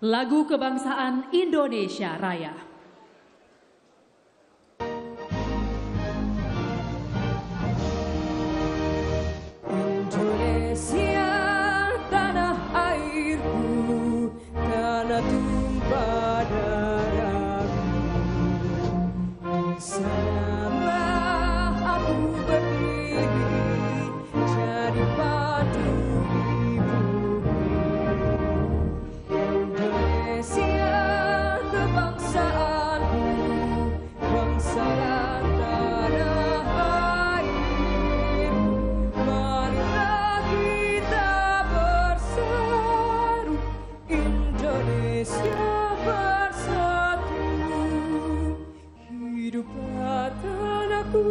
Lagu Kebangsaan Indonesia Raya. Indonesia tanah airku, tanah tumpah darahku. Di sanalah aku berdiri, jadi batu di bumi. Indonesia kebangsaanku, bangsa dan tanah airku. Marilah kita bersatu, Indonesia bersatu. Hiduplah tanahku,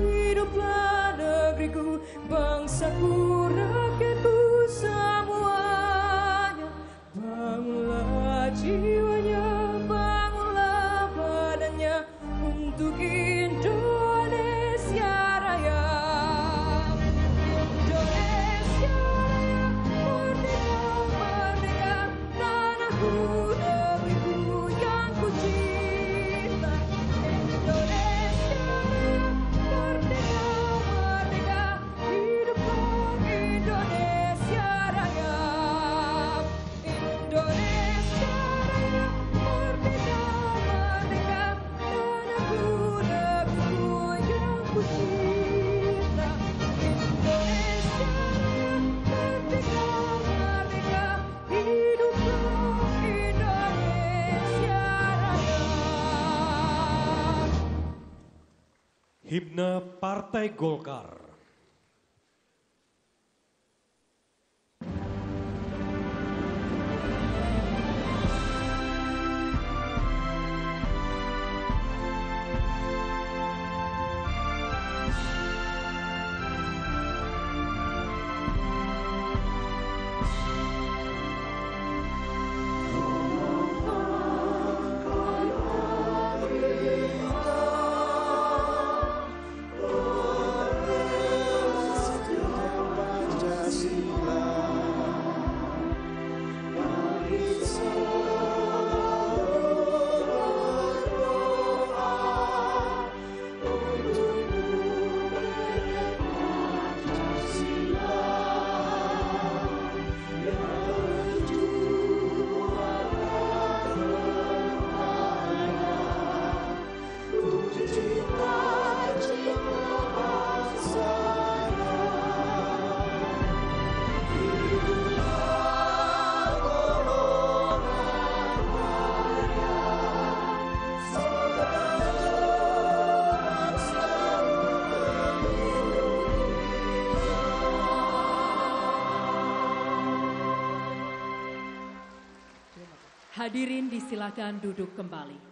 hiduplah negeriku, bangsaku, rakyatku semuanya. Bangunlah jiwanya, bangunlah badannya untuk Indonesia Raya. Indonesia Raya, merdeka, merdeka, tanahku, negeriku yang ku cinta. Indonesia Raya, merdeka, merdeka, hiduplah Indonesia Raya. Indonesia Raya, merdeka, merdeka, tanahku, negeriku yang ku cinta. Indonesia Raya, merdeka, merdeka, hiduplah Indonesia Raya. Himne Partai Golkar. Hadirin disilakan duduk kembali.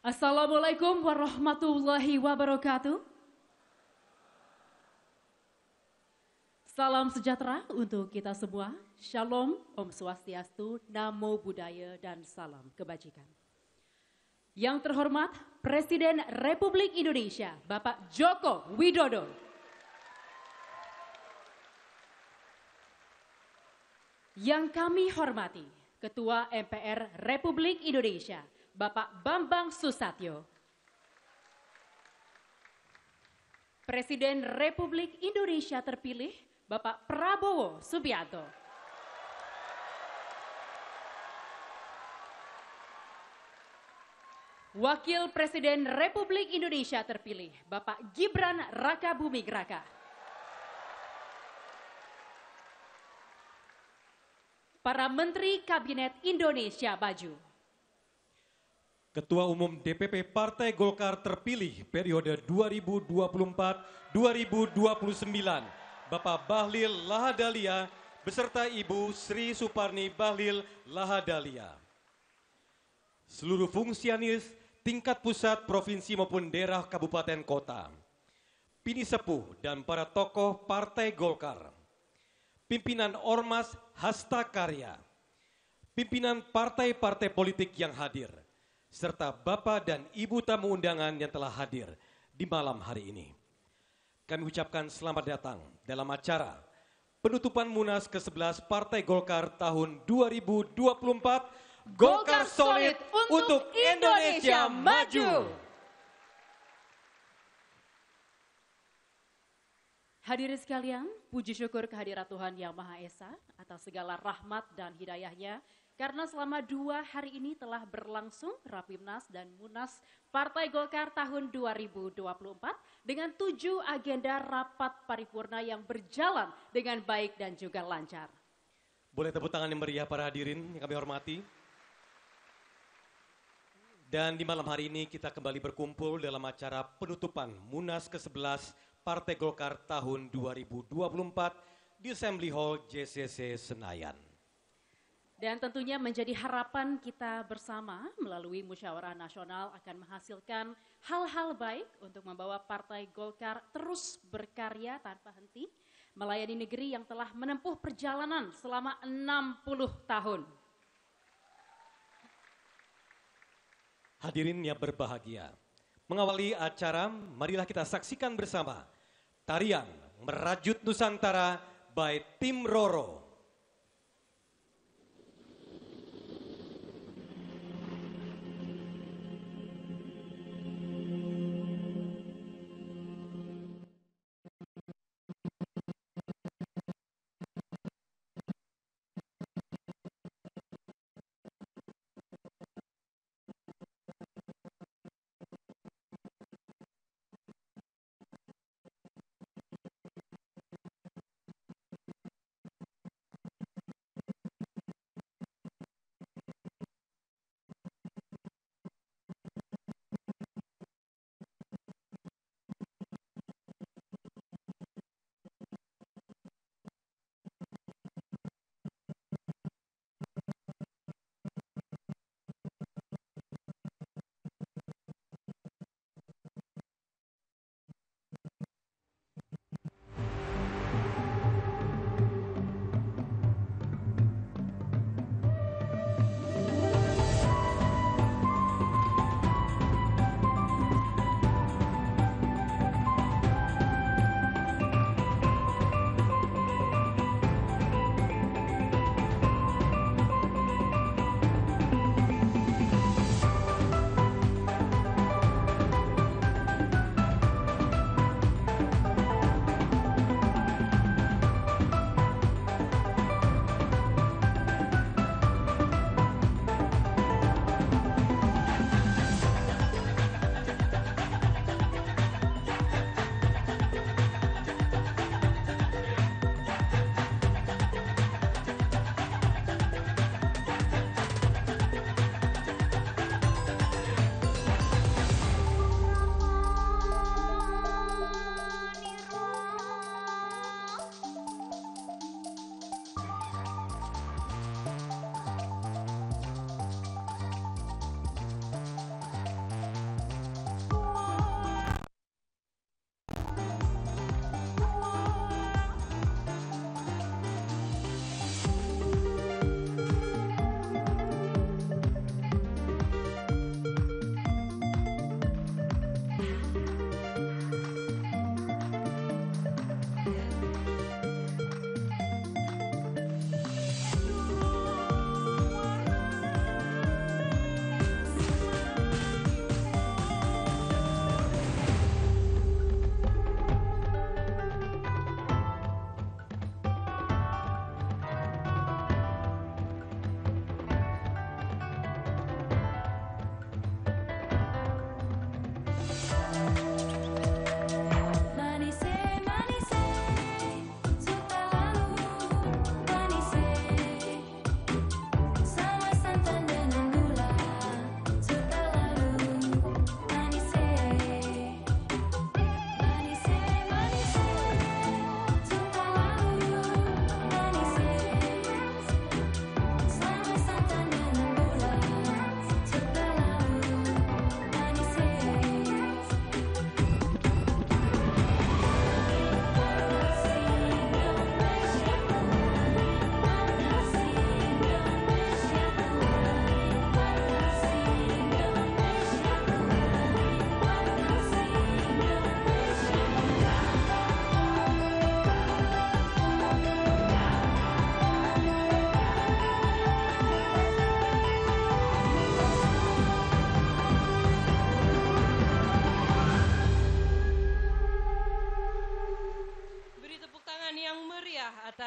Assalamualaikum warahmatullahi wabarakatuh. Salam sejahtera untuk kita semua. Shalom, Om Swastiastu, Namo Buddhaya, dan salam kebajikan. Yang terhormat Presiden Republik Indonesia, Bapak Joko Widodo. Yang kami hormati Ketua MPR Republik Indonesia, Bapak Bambang Susatyo. Presiden Republik Indonesia terpilih, Bapak Prabowo Subianto. Wakil Presiden Republik Indonesia terpilih, Bapak Gibran Rakabuming Raka. para Menteri Kabinet Indonesia Maju. Ketua Umum DPP Partai Golkar terpilih periode 2024-2029, Bapak Bahlil Lahadalia beserta Ibu Sri Suparni Bahlil Lahadalia. Seluruh fungsionaris tingkat pusat, provinsi maupun daerah kabupaten kota, pini sepuh dan para tokoh Partai Golkar, pimpinan Ormas Hasta Karya, pimpinan partai-partai politik yang hadir, serta Bapak dan Ibu tamu undangan yang telah hadir di malam hari ini. Kami ucapkan selamat datang dalam acara penutupan Munas ke-11 Partai Golkar tahun 2024, Golkar Solid untuk Indonesia Maju. Hadirin sekalian, puji syukur kehadirat Tuhan Yang Maha Esa atas segala rahmat dan hidayahnya, karena selama 2 hari ini telah berlangsung Rapimnas dan Munas Partai Golkar tahun 2024 dengan 7 agenda rapat paripurna yang berjalan dengan baik dan juga lancar. Boleh tepuk tangan yang meriah para hadirin yang kami hormati. Dan di malam hari ini kita kembali berkumpul dalam acara penutupan Munas ke-11 Partai Golkar tahun 2024 di Assembly Hall JCC Senayan. Dan tentunya menjadi harapan kita bersama melalui musyawarah nasional akan menghasilkan hal-hal baik untuk membawa Partai Golkar terus berkarya tanpa henti, melayani negeri yang telah menempuh perjalanan selama 60 tahun. Hadirin yang berbahagia, mengawali acara marilah kita saksikan bersama tarian Merajut Nusantara by Tim Roro.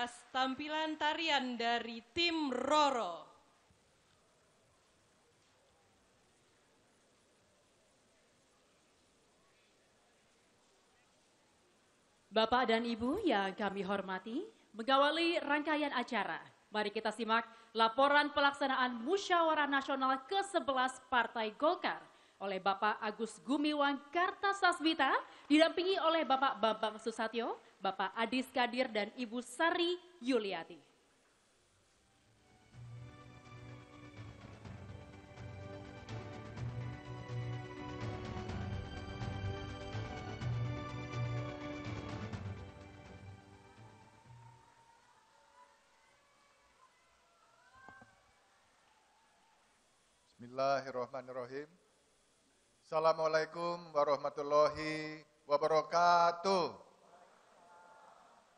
atas tampilan tarian dari tim Roro. Bapak dan Ibu yang kami hormati, mengawali rangkaian acara, mari kita simak laporan pelaksanaan Musyawarah Nasional ke-11 Partai Golkar oleh Bapak Agus Gumiwang Kartasasmita, didampingi oleh Bapak Bambang Susatyo, Bapak Adis Kadir, dan Ibu Sari Yuliati. Bismillahirrahmanirrahim. Assalamualaikum warahmatullahi wabarakatuh.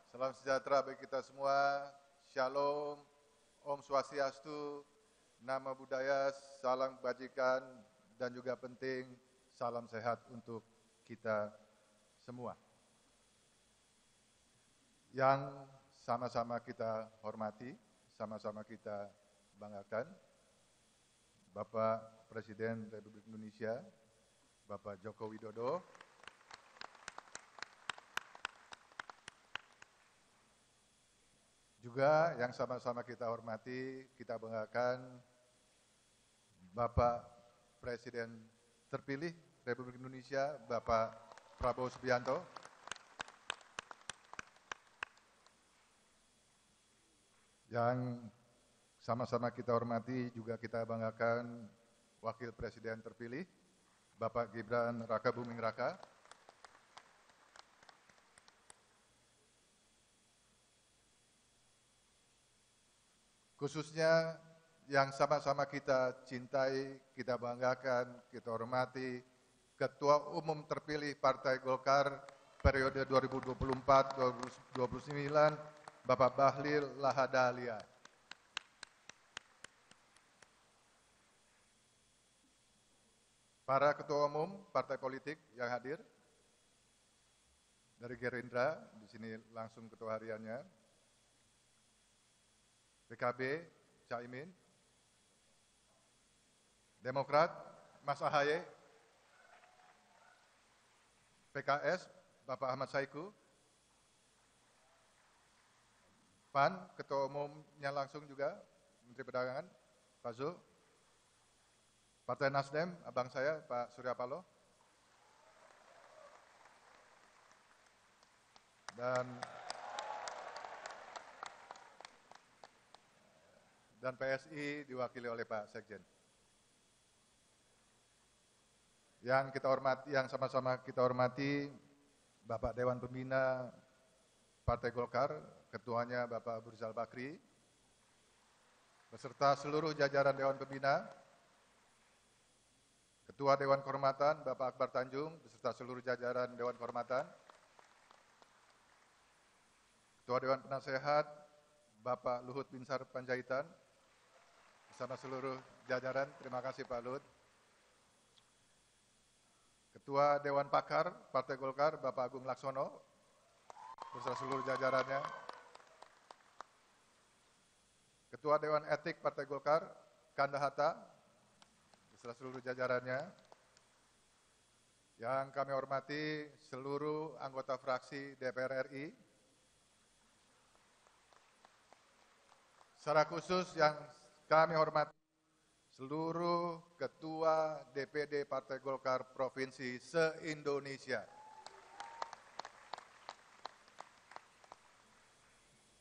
Salam sejahtera bagi kita semua. Shalom, Om Swastiastu, Namo Buddhaya, salam kebajikan, dan juga penting, salam sehat untuk kita semua. Yang sama-sama kita hormati, sama-sama kita banggakan, Bapak Presiden Republik Indonesia, Bapak Joko Widodo, juga yang sama-sama kita hormati, kita banggakan, Bapak Presiden terpilih Republik Indonesia, Bapak Prabowo Subianto, yang sama-sama kita hormati, juga kita banggakan Wakil Presiden terpilih, Bapak Gibran Rakabuming Raka. Khususnya yang sama-sama kita cintai, kita banggakan, kita hormati, Ketua Umum terpilih Partai Golkar periode 2024-2029, Bapak Bahlil Lahadalia. Para ketua umum partai politik yang hadir, dari Gerindra, di sini langsung ketua hariannya, PKB, Caimin, Demokrat, Mas Ahaye, PKS, Bapak Ahmad Saiku, PAN, ketua umumnya langsung juga, Menteri Perdagangan, Pak Zul, Partai Nasdem, abang saya, Pak Surya Paloh, dan PSI diwakili oleh Pak Sekjen. Yang kita hormati, yang sama-sama kita hormati, Bapak Dewan Pembina Partai Golkar, ketuanya Bapak Abu Rizal Bakri, beserta seluruh jajaran Dewan Pembina, Ketua Dewan Kehormatan Bapak Akbar Tanjung beserta seluruh jajaran Dewan Kehormatan, Ketua Dewan Penasehat Bapak Luhut Binsar Panjaitan bersama seluruh jajaran, terima kasih Pak Luhut. Ketua Dewan Pakar Partai Golkar Bapak Agung Laksono beserta seluruh jajarannya. Ketua Dewan Etik Partai Golkar Kanda Hatta beserta seluruh jajarannya. Yang kami hormati seluruh anggota fraksi DPR RI. Secara khusus yang kami hormati seluruh ketua DPD Partai Golkar Provinsi se-Indonesia.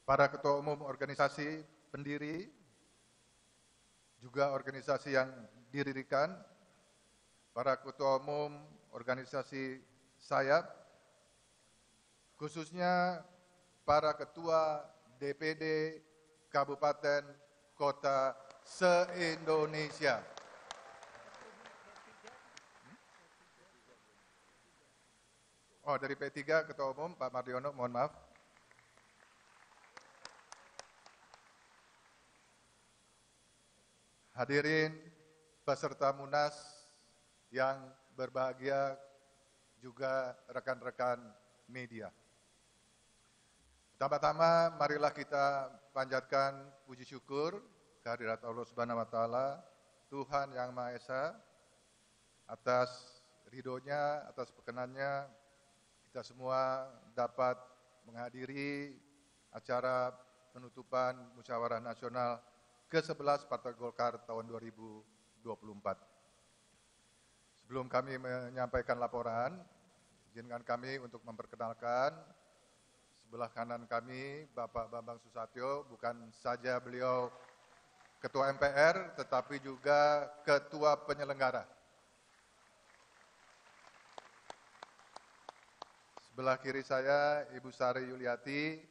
Para ketua umum organisasi pendiri, juga organisasi yang didirikan, para ketua umum organisasi sayap, khususnya para ketua DPD Kabupaten Kota se-Indonesia. Oh, dari P3 Ketua Umum Pak Mardiono, mohon maaf. Hadirin peserta Munas yang berbahagia, juga rekan-rekan media. Pertama-tama marilah kita panjatkan puji syukur kehadirat Allah Subhanahu wa taala, Tuhan yang Maha Esa, atas ridhonya, atas perkenannya kita semua dapat menghadiri acara penutupan Musyawarah Nasional ke-11 Partai Golkar tahun 2024. Sebelum kami menyampaikan laporan, izinkan kami untuk memperkenalkan sebelah kanan kami Bapak Bambang Susatyo, bukan saja beliau Ketua MPR, tetapi juga Ketua Penyelenggara. Sebelah kiri saya Ibu Sari Yuliati,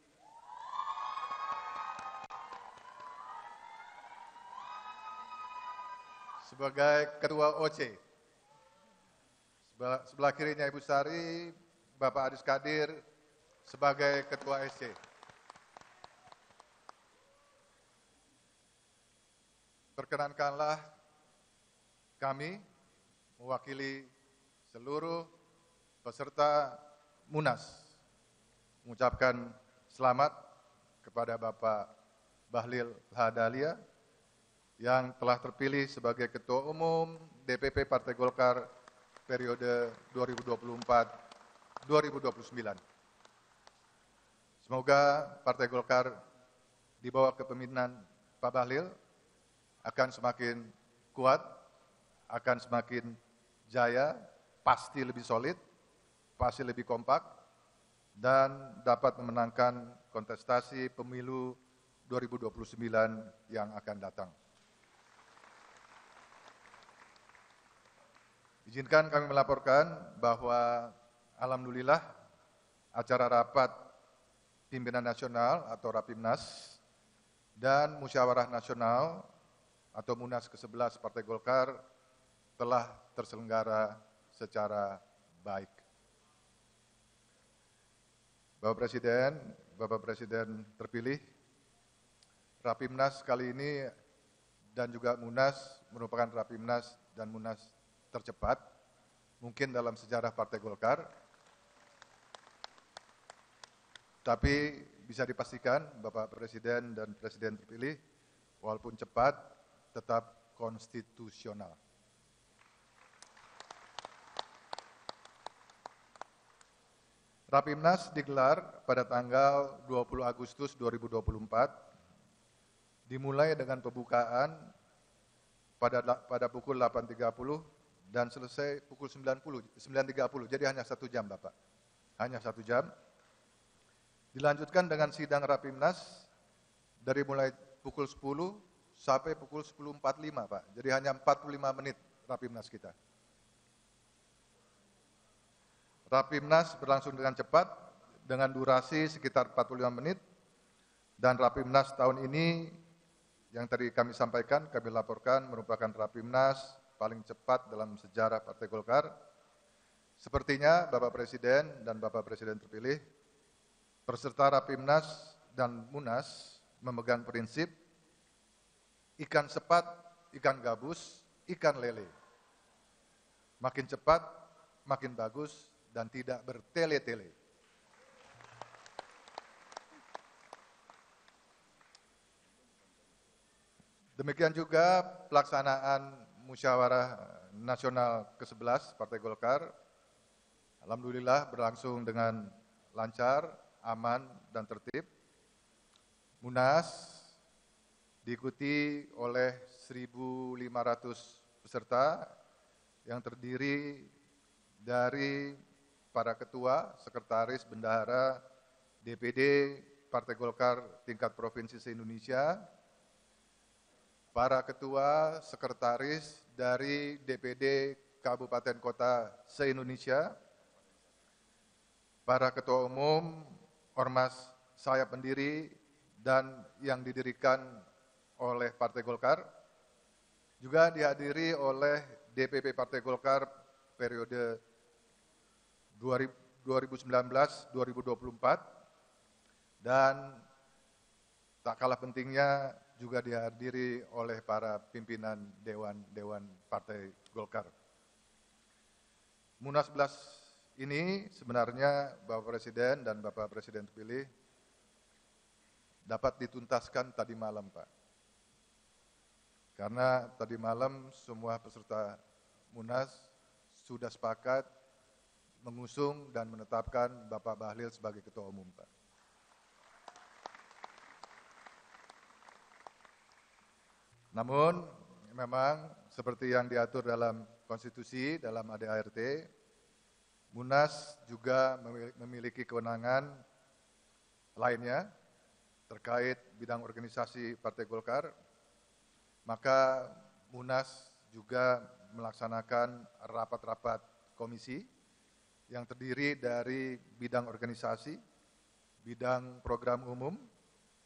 sebagai Ketua OC. Sebelah kirinya Ibu Sari, Bapak Adis Kadir sebagai Ketua SC. Perkenankanlah kami mewakili seluruh peserta Munas mengucapkan selamat kepada Bapak Bahlil Lahadalia yang telah terpilih sebagai Ketua Umum DPP Partai Golkar periode 2024-2029. Semoga Partai Golkar di bawah kepemimpinan Pak Bahlil akan semakin kuat, akan semakin jaya, pasti lebih solid, pasti lebih kompak, dan dapat memenangkan kontestasi pemilu 2029 yang akan datang. Izinkan kami melaporkan bahwa alhamdulillah acara rapat Pimpinan Nasional atau Rapimnas dan Musyawarah Nasional atau Munas ke-11 Partai Golkar telah terselenggara secara baik. Bapak Presiden terpilih, Rapimnas kali ini dan juga Munas merupakan Rapimnas dan Munas tercepat mungkin dalam sejarah Partai Golkar. Tapi bisa dipastikan Bapak Presiden dan Presiden terpilih walaupun cepat tetap konstitusional. Rapimnas digelar pada tanggal 20 Agustus 2024, dimulai dengan pembukaan pada pukul 8.30 dan selesai pukul 9.30, jadi hanya 1 jam Bapak, hanya 1 jam. Dilanjutkan dengan sidang Rapimnas dari mulai pukul 10 sampai pukul 10.45 Pak, jadi hanya 45 menit Rapimnas kita. Rapimnas berlangsung dengan cepat, dengan durasi sekitar 45 menit, dan Rapimnas tahun ini yang tadi kami sampaikan, kami laporkan merupakan Rapimnas paling cepat dalam sejarah Partai Golkar. Sepertinya Bapak Presiden dan Bapak Presiden terpilih, peserta Rapimnas dan Munas memegang prinsip ikan sepat, ikan gabus, ikan lele. Makin cepat, makin bagus, dan tidak bertele-tele. Demikian juga pelaksanaan Musyawarah Nasional ke-11 Partai Golkar. Alhamdulillah berlangsung dengan lancar, aman, dan tertib. Munas diikuti oleh 1.500 peserta yang terdiri dari para ketua, sekretaris, bendahara, DPD Partai Golkar tingkat provinsi se-Indonesia, para ketua, sekretaris dari DPD Kabupaten Kota se-Indonesia, para ketua umum, ormas saya pendiri dan yang didirikan oleh Partai Golkar, juga dihadiri oleh DPP Partai Golkar periode 2019-2024, dan tak kalah pentingnya juga dihadiri oleh para pimpinan Dewan Partai Golkar. Munas 11 ini sebenarnya Bapak Presiden dan Bapak Presiden terpilih dapat dituntaskan tadi malam, Pak. Karena tadi malam semua peserta Munas sudah sepakat mengusung dan menetapkan Bapak Bahlil sebagai Ketua Umum, Pak. Namun, memang seperti yang diatur dalam konstitusi, dalam ADART, Munas juga memiliki kewenangan lainnya terkait bidang organisasi Partai Golkar, maka Munas juga melaksanakan rapat-rapat komisi yang terdiri dari bidang organisasi, bidang program umum,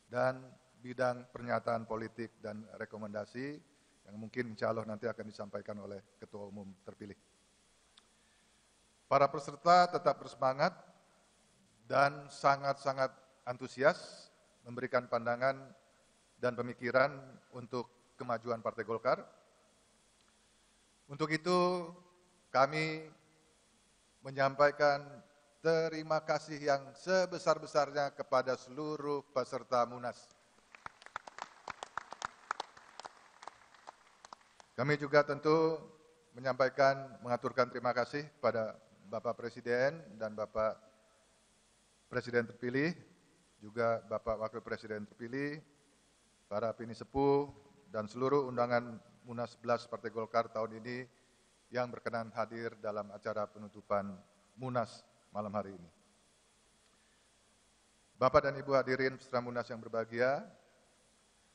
dan bidang pernyataan politik dan rekomendasi yang mungkin insya Allah nanti akan disampaikan oleh Ketua Umum terpilih. Para peserta tetap bersemangat dan sangat-sangat antusias memberikan pandangan dan pemikiran untuk kemajuan Partai Golkar. Untuk itu kami menyampaikan terima kasih yang sebesar-besarnya kepada seluruh peserta Munas. Kami juga tentu mengaturkan terima kasih kepada Bapak Presiden dan Bapak Presiden terpilih, juga Bapak Wakil Presiden terpilih, para pinisepuh, dan seluruh undangan Munas 11 Partai Golkar tahun ini yang berkenan hadir dalam acara penutupan Munas malam hari ini. Bapak dan Ibu hadirin peserta Munas yang berbahagia,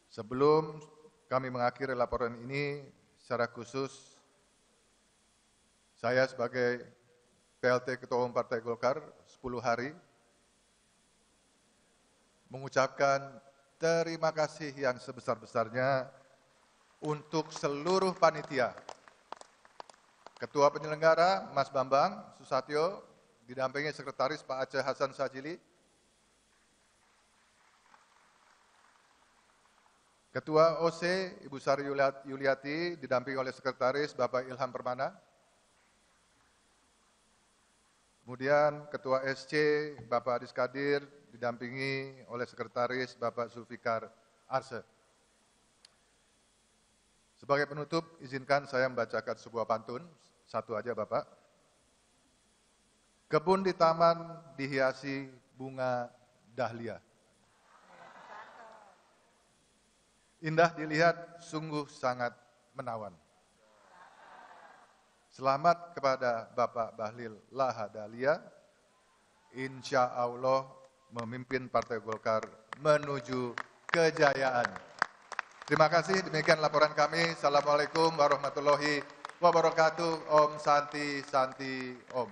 sebelum kami mengakhiri laporan ini, secara khusus saya sebagai PLT Ketua Umum Partai Golkar 10 hari mengucapkan terima kasih yang sebesar-besarnya untuk seluruh panitia. Ketua penyelenggara Mas Bambang Susatyo, didampingi Sekretaris Pak Aceh Hasan Sajili, Ketua OC Ibu Sari Yuliati, didampingi oleh Sekretaris Bapak Ilham Permana, kemudian Ketua SC Bapak Adis Kadir, didampingi oleh Sekretaris Bapak Zulfikar Arse. Sebagai penutup, izinkan saya membacakan sebuah pantun, satu aja Bapak. Kebun di taman dihiasi bunga dahlia. Indah dilihat, sungguh sangat menawan. Selamat kepada Bapak Bahlil Lahadalia, insya Allah memimpin Partai Golkar menuju kejayaan. Terima kasih, demikian laporan kami. Assalamualaikum warahmatullahi wabarakatuh. Om Santi Santi Om.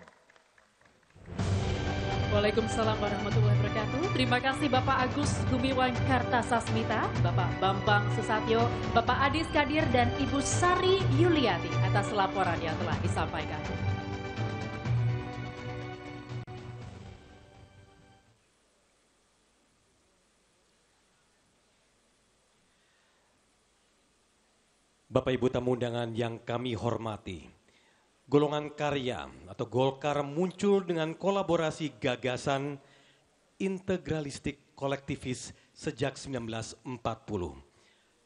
Waalaikumsalam warahmatullahi wabarakatuh. Terima kasih Bapak Agus Gumiwang Kartasasmita, Bapak Bambang Susatyo, Bapak Adis Kadir, dan Ibu Sari Yuliati atas laporan yang telah disampaikan. Bapak Ibu tamu undangan yang kami hormati, golongan karya atau Golkar muncul dengan kolaborasi gagasan integralistik kolektivis sejak 1940.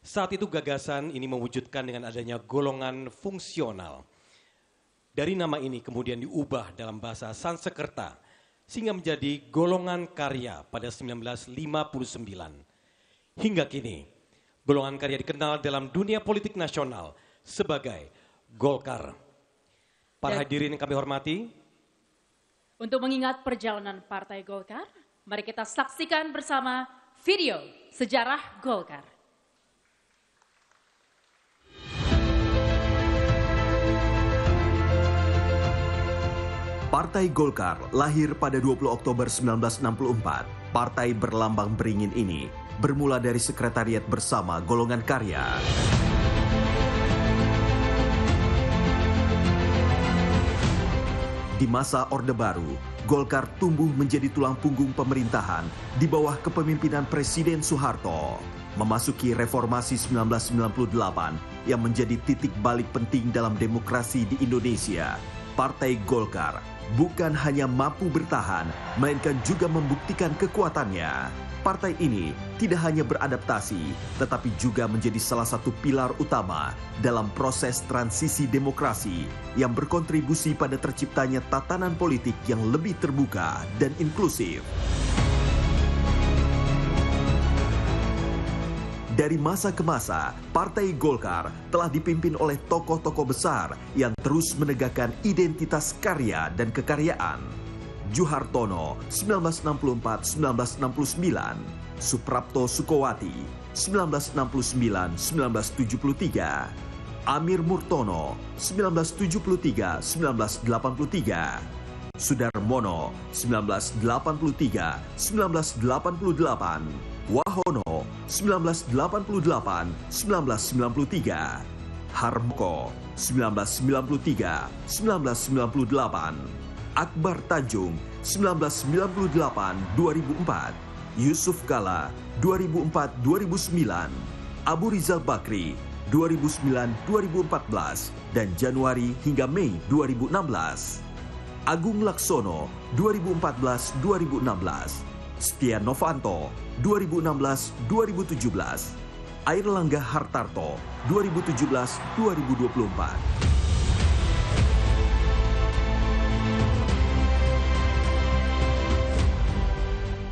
Saat itu gagasan ini mewujudkan dengan adanya golongan fungsional. Dari nama ini kemudian diubah dalam bahasa Sansekerta sehingga menjadi golongan karya pada 1959. Hingga kini, golongan karya dikenal dalam dunia politik nasional sebagai Golkar. Para hadirin yang kami hormati, untuk mengingat perjalanan Partai Golkar, mari kita saksikan bersama video sejarah Golkar. Partai Golkar lahir pada 20 Oktober 1964. Partai berlambang beringin ini bermula dari sekretariat bersama golongan karya. Di masa Orde Baru, Golkar tumbuh menjadi tulang punggung pemerintahan di bawah kepemimpinan Presiden Soeharto. Memasuki reformasi 1998 yang menjadi titik balik penting dalam demokrasi di Indonesia, Partai Golkar bukan hanya mampu bertahan, melainkan juga membuktikan kekuatannya. Partai ini tidak hanya beradaptasi, tetapi juga menjadi salah satu pilar utama dalam proses transisi demokrasi yang berkontribusi pada terciptanya tatanan politik yang lebih terbuka dan inklusif. Dari masa ke masa, Partai Golkar telah dipimpin oleh tokoh-tokoh besar yang terus menegakkan identitas karya dan kekaryaan. Juhartono 1964-1969, Suprapto Sukowati 1969-1973, Amir Murtono 1973-1983, Sudarmono 1983-1988, Wahono 1988-1993, Harmoko 1993-1998, Akbar Tanjung 1998-2004, Yusuf Kala 2004-2009, Abu Rizal Bakri 2009-2014, dan Januari hingga Mei 2016. Agung Laksono 2014-2016, Setia Novanto 2016-2017, Airlangga Hartarto 2017-2024.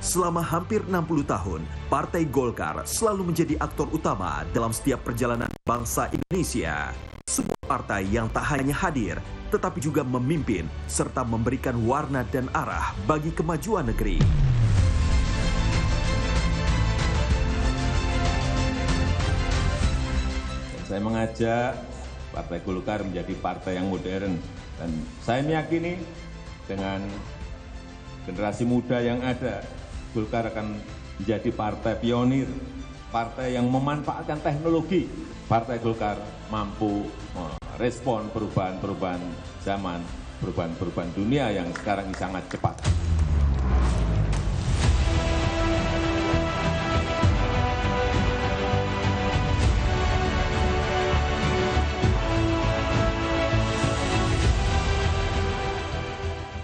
Selama hampir 60 tahun, Partai Golkar selalu menjadi aktor utama dalam setiap perjalanan bangsa Indonesia. Sebuah partai yang tak hanya hadir, tetapi juga memimpin serta memberikan warna dan arah bagi kemajuan negeri. Saya mengajak Partai Golkar menjadi partai yang modern, dan saya meyakini dengan generasi muda yang ada, Golkar akan menjadi partai pionir, partai yang memanfaatkan teknologi. Partai Golkar mampu merespon perubahan-perubahan zaman, perubahan-perubahan dunia yang sekarang ini sangat cepat.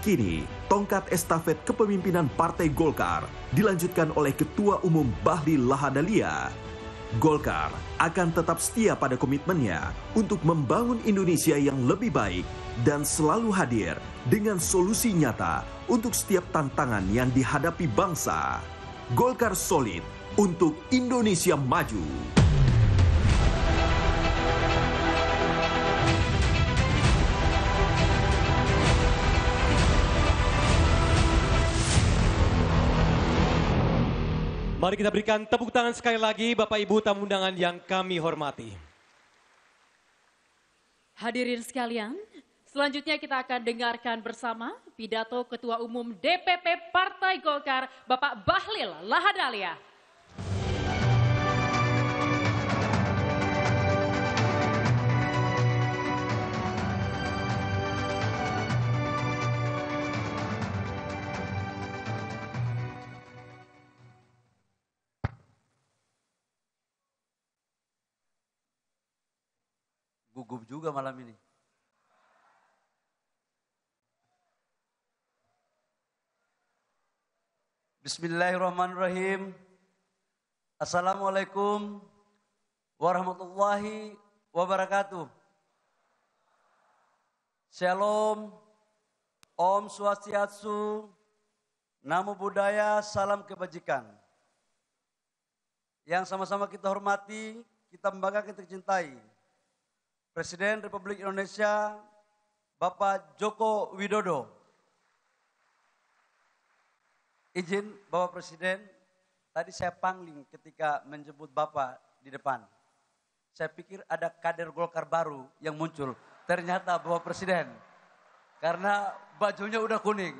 Kini, tongkat estafet kepemimpinan Partai Golkar dilanjutkan oleh Ketua Umum Bahlil Lahadalia. Golkar akan tetap setia pada komitmennya untuk membangun Indonesia yang lebih baik dan selalu hadir dengan solusi nyata untuk setiap tantangan yang dihadapi bangsa. Golkar solid untuk Indonesia maju. Mari kita berikan tepuk tangan sekali lagi Bapak Ibu tamu undangan yang kami hormati. Hadirin sekalian, selanjutnya kita akan dengarkan bersama pidato Ketua Umum DPP Partai Golkar, Bapak Bahlil Lahadalia. Gugup juga malam ini. Bismillahirrahmanirrahim. Assalamualaikum warahmatullahi wabarakatuh. Shalom, Om Swastiastu, Namo Buddhaya, salam kebajikan. Yang sama-sama kita hormati, kita membanggakan, kita cintai. Presiden Republik Indonesia, Bapak Joko Widodo. Izin Bapak Presiden, tadi saya pangling ketika menjemput Bapak di depan. Saya pikir ada kader Golkar baru yang muncul. Ternyata Bapak Presiden, karena bajunya udah kuning.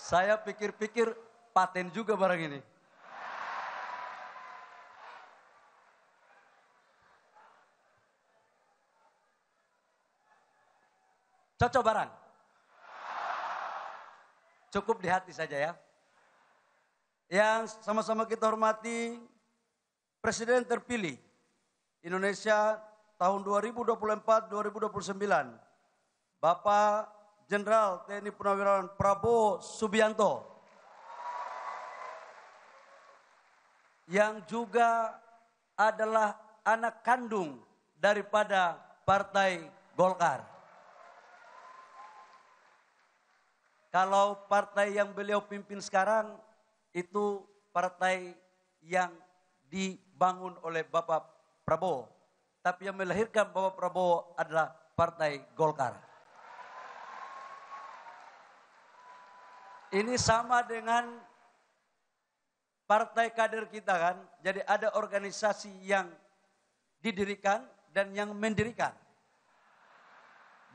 Saya pikir-pikir paten juga barang ini. Cocok barang? Cukup di hati saja ya. Yang sama-sama kita hormati, Presiden terpilih Indonesia tahun 2024-2029, Bapak Jenderal TNI Purnawirawan Prabowo Subianto, yang juga adalah anak kandung daripada Partai Golkar. Kalau partai yang beliau pimpin sekarang itu partai yang dibangun oleh Bapak Prabowo. Tapi yang melahirkan Bapak Prabowo adalah Partai Golkar. Ini sama dengan partai kader kita kan. Jadi ada organisasi yang didirikan dan yang mendirikan.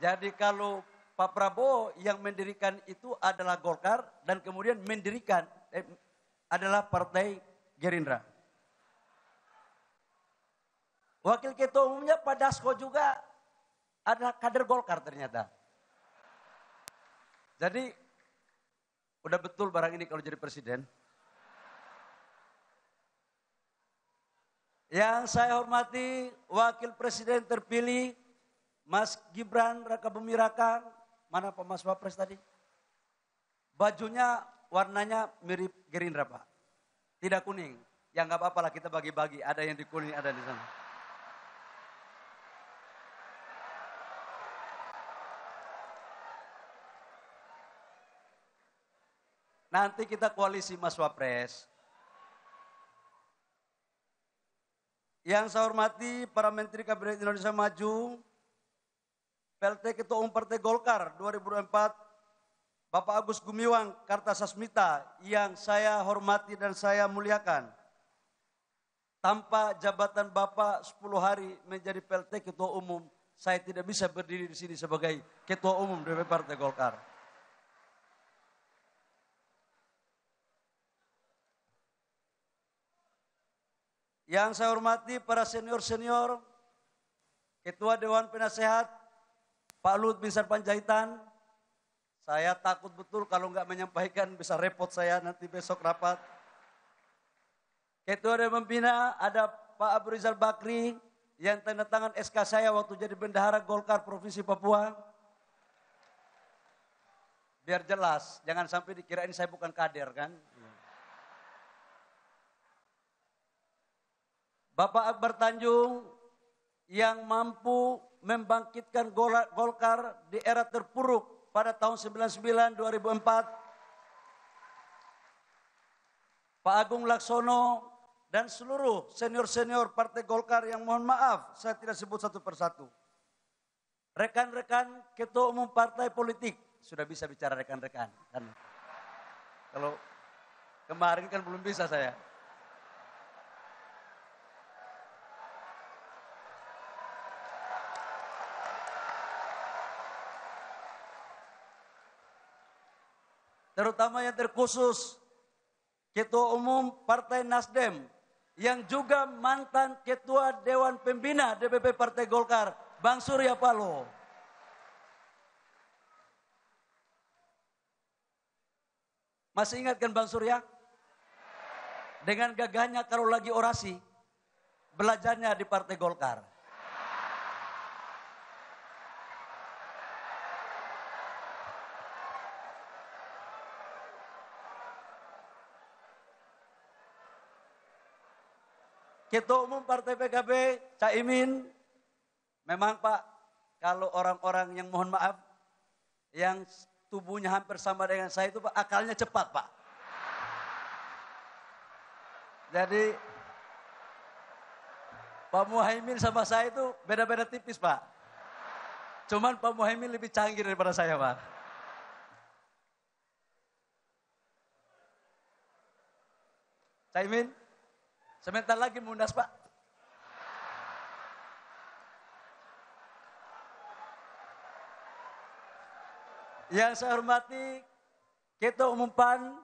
Jadi kalau Pak Prabowo yang mendirikan itu adalah Golkar dan kemudian mendirikan adalah Partai Gerindra. Wakil Ketua Umumnya Pak Dasko juga adalah kader Golkar ternyata. Jadi udah betul barang ini kalau jadi presiden. Yang saya hormati Wakil Presiden terpilih Mas Gibran Rakabuming Raka. Mana Pak Mas Wapres tadi? Bajunya warnanya mirip Gerindra Pak. Tidak kuning. Ya nggak apa-apa lah kita bagi-bagi. Ada yang di kuning, ada di sana. Nanti kita koalisi Mas Wapres. Yang saya hormati para Menteri Kabinet Indonesia Maju, PLT Ketua Umum Partai Golkar 2004, Bapak Agus Gumiwang Kartasasmita yang saya hormati dan saya muliakan. Tanpa jabatan Bapak 10 hari menjadi PLT Ketua Umum, saya tidak bisa berdiri di sini sebagai Ketua Umum DPP Partai Golkar. Yang saya hormati para senior-senior, Ketua Dewan Penasehat, Pak Luhut Binsar Panjaitan. Saya takut betul kalau nggak menyampaikan bisa repot saya nanti besok rapat. Ketua Dewan Pembina ada Pak Abu Rizal Bakri yang tanda tangan SK saya waktu jadi bendahara Golkar Provinsi Papua. Biar jelas, jangan sampai dikirain saya bukan kader kan. Bapak Akbar Tanjung yang mampu membangkitkan Golkar di era terpuruk pada tahun 99 2004. Pak Agung Laksono dan seluruh senior-senior Partai Golkar yang mohon maaf saya tidak sebut satu persatu. Rekan-rekan Ketua Umum Partai Politik, sudah bisa bicara rekan-rekan kan. Kalau kemarin kan belum bisa saya. Terutama yang terkhusus Ketua Umum Partai Nasdem yang juga mantan Ketua Dewan Pembina DPP Partai Golkar, Bang Surya Paloh. Masih ingat kan Bang Surya? Dengan gagahnya kalau lagi orasi, belajarnya di Partai Golkar. Ketua Umum Partai PKB, Caimin, memang Pak, kalau orang-orang yang mohon maaf, yang tubuhnya hampir sama dengan saya itu Pak, akalnya cepat Pak. Jadi, Pak Muhaimin sama saya itu beda-beda tipis Pak. Cuman Pak Muhaimin lebih canggih daripada saya Pak. Caimin, sebentar lagi munas Pak. Yang saya hormati Ketua Umum PAN,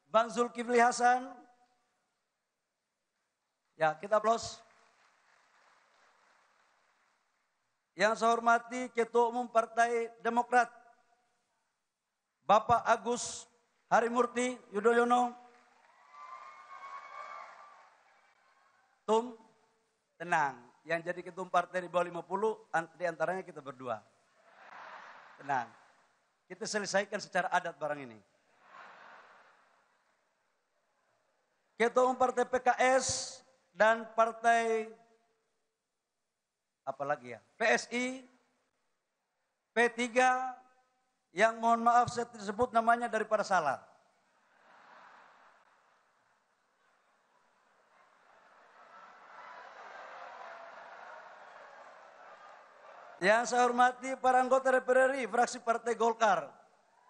Bang Zulkifli Hasan. Ya, kita aplaus. Yang saya hormati Ketua Umum Partai Demokrat, Bapak Agus Harimurti Yudhoyono. Tum, tenang. Yang jadi ketua partai di bawah 50, di antaranya kita berdua. Tenang. kita selesaikan secara adat barang ini. Ketua Umum Partai PKS dan Partai apalagi ya, PSI, P3, yang mohon maaf saya disebut namanya daripada salah. Yang saya hormati para anggota DPR RI fraksi Partai Golkar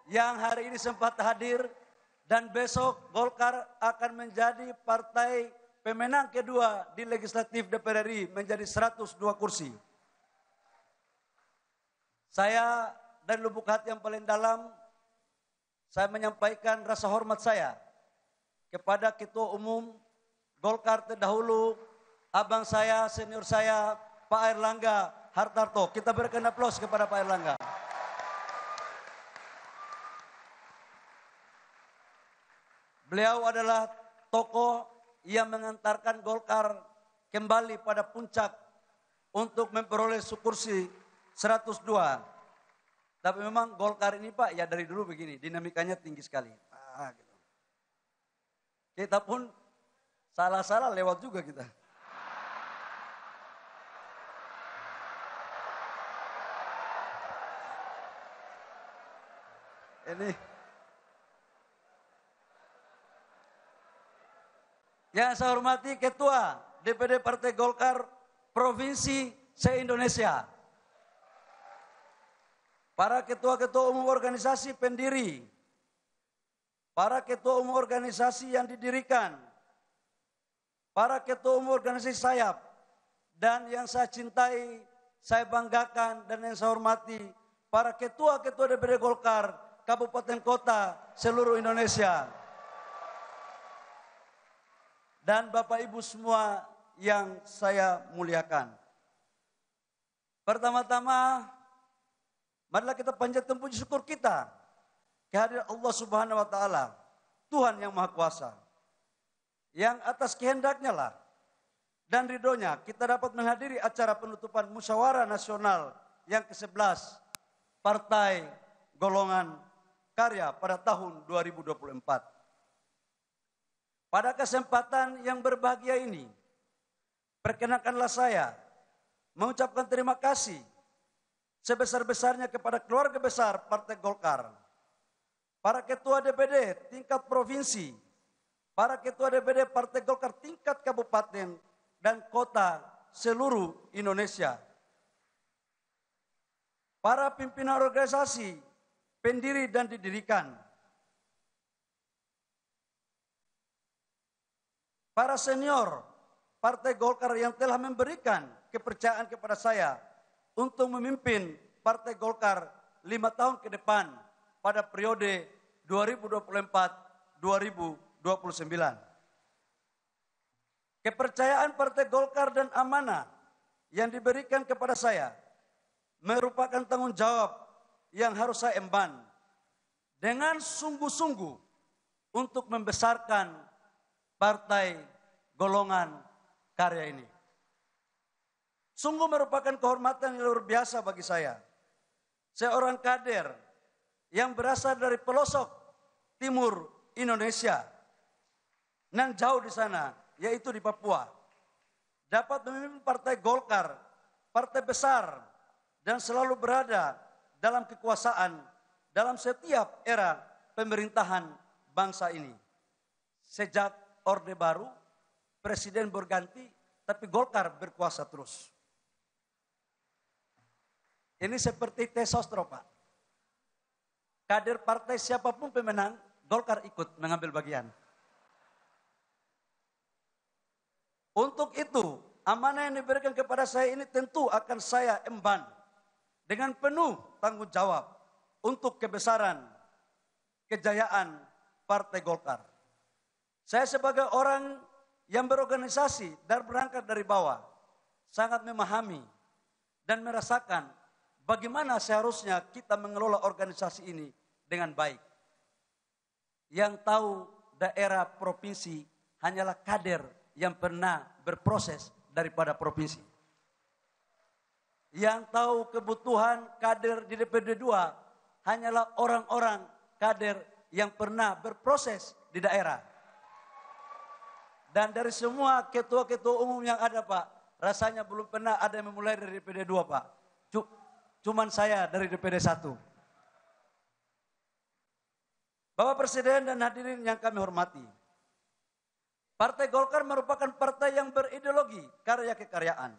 yang hari ini sempat hadir dan besok Golkar akan menjadi partai pemenang kedua di legislatif DPR RI menjadi 102 kursi. Saya dari lubuk hati yang paling dalam, saya menyampaikan rasa hormat saya kepada Ketua Umum Golkar terdahulu, abang saya, senior saya, Pak Airlangga Hartarto. Kita berikan aplaus kepada Pak Airlangga. Beliau adalah tokoh yang mengantarkan Golkar kembali pada puncak untuk memperoleh kursi 102. Tapi memang Golkar ini Pak, ya dari dulu begini, dinamikanya tinggi sekali. Gitu. Kita pun salah-salah lewat juga kita. Ini yang saya hormati Ketua DPD Partai Golkar Provinsi se-Indonesia, para ketua-ketua umum organisasi pendiri, para ketua umum organisasi yang didirikan, para ketua umum organisasi sayap, dan yang saya cintai, saya banggakan, dan yang saya hormati, para ketua-ketua DPD Golkar kabupaten kota seluruh Indonesia. Dan Bapak Ibu semua yang saya muliakan. Pertama-tama, marilah kita panjatkan puji syukur kita kehadiran Allah Subhanahu wa taala, Tuhan yang Maha Kuasa. Yang atas kehendaknya lah dan ridhonya kita dapat menghadiri acara penutupan Musyawarah Nasional yang ke-11 Partai Golongan Karya pada tahun 2024. Pada kesempatan yang berbahagia ini, perkenankanlah saya mengucapkan terima kasih sebesar-besarnya kepada keluarga besar Partai Golkar, para ketua DPD tingkat provinsi, para ketua DPD Partai Golkar tingkat kabupaten dan kota seluruh Indonesia, para pimpinan organisasi pendiri dan didirikan, para senior Partai Golkar yang telah memberikan kepercayaan kepada saya untuk memimpin Partai Golkar 5 tahun ke depan pada periode 2024-2029. Kepercayaan Partai Golkar dan amanah yang diberikan kepada saya merupakan tanggung jawab yang harus saya emban dengan sungguh-sungguh untuk membesarkan Partai Golongan Karya ini. Sungguh merupakan kehormatan yang luar biasa bagi saya. Seorang kader yang berasal dari pelosok timur Indonesia, nan jauh di sana, yaitu di Papua, dapat memimpin Partai Golkar, partai besar, dan selalu berada dalam kekuasaan dalam setiap era pemerintahan bangsa ini. Sejak Orde Baru, presiden berganti, tapi Golkar berkuasa terus. Ini seperti tes sosro, Pak. Kader partai siapapun pemenang, Golkar ikut mengambil bagian. Untuk itu, amanah yang diberikan kepada saya ini tentu akan saya emban dengan penuh tanggung jawab untuk kebesaran, kejayaan Partai Golkar. Saya sebagai orang yang berorganisasi dan berangkat dari bawah, sangat memahami dan merasakan bagaimana seharusnya kita mengelola organisasi ini dengan baik. Yang tahu daerah provinsi hanyalah kader yang pernah berproses daripada provinsi. Yang tahu kebutuhan kader di DPD 2 hanyalah orang-orang kader yang pernah berproses di daerah. Dan dari semua ketua-ketua umum yang ada Pak, rasanya belum pernah ada yang memulai dari DPD 2 Pak. Cuman saya dari DPD 1. Bapak Presiden dan hadirin yang kami hormati, Partai Golkar merupakan partai yang berideologi karya kekaryaan.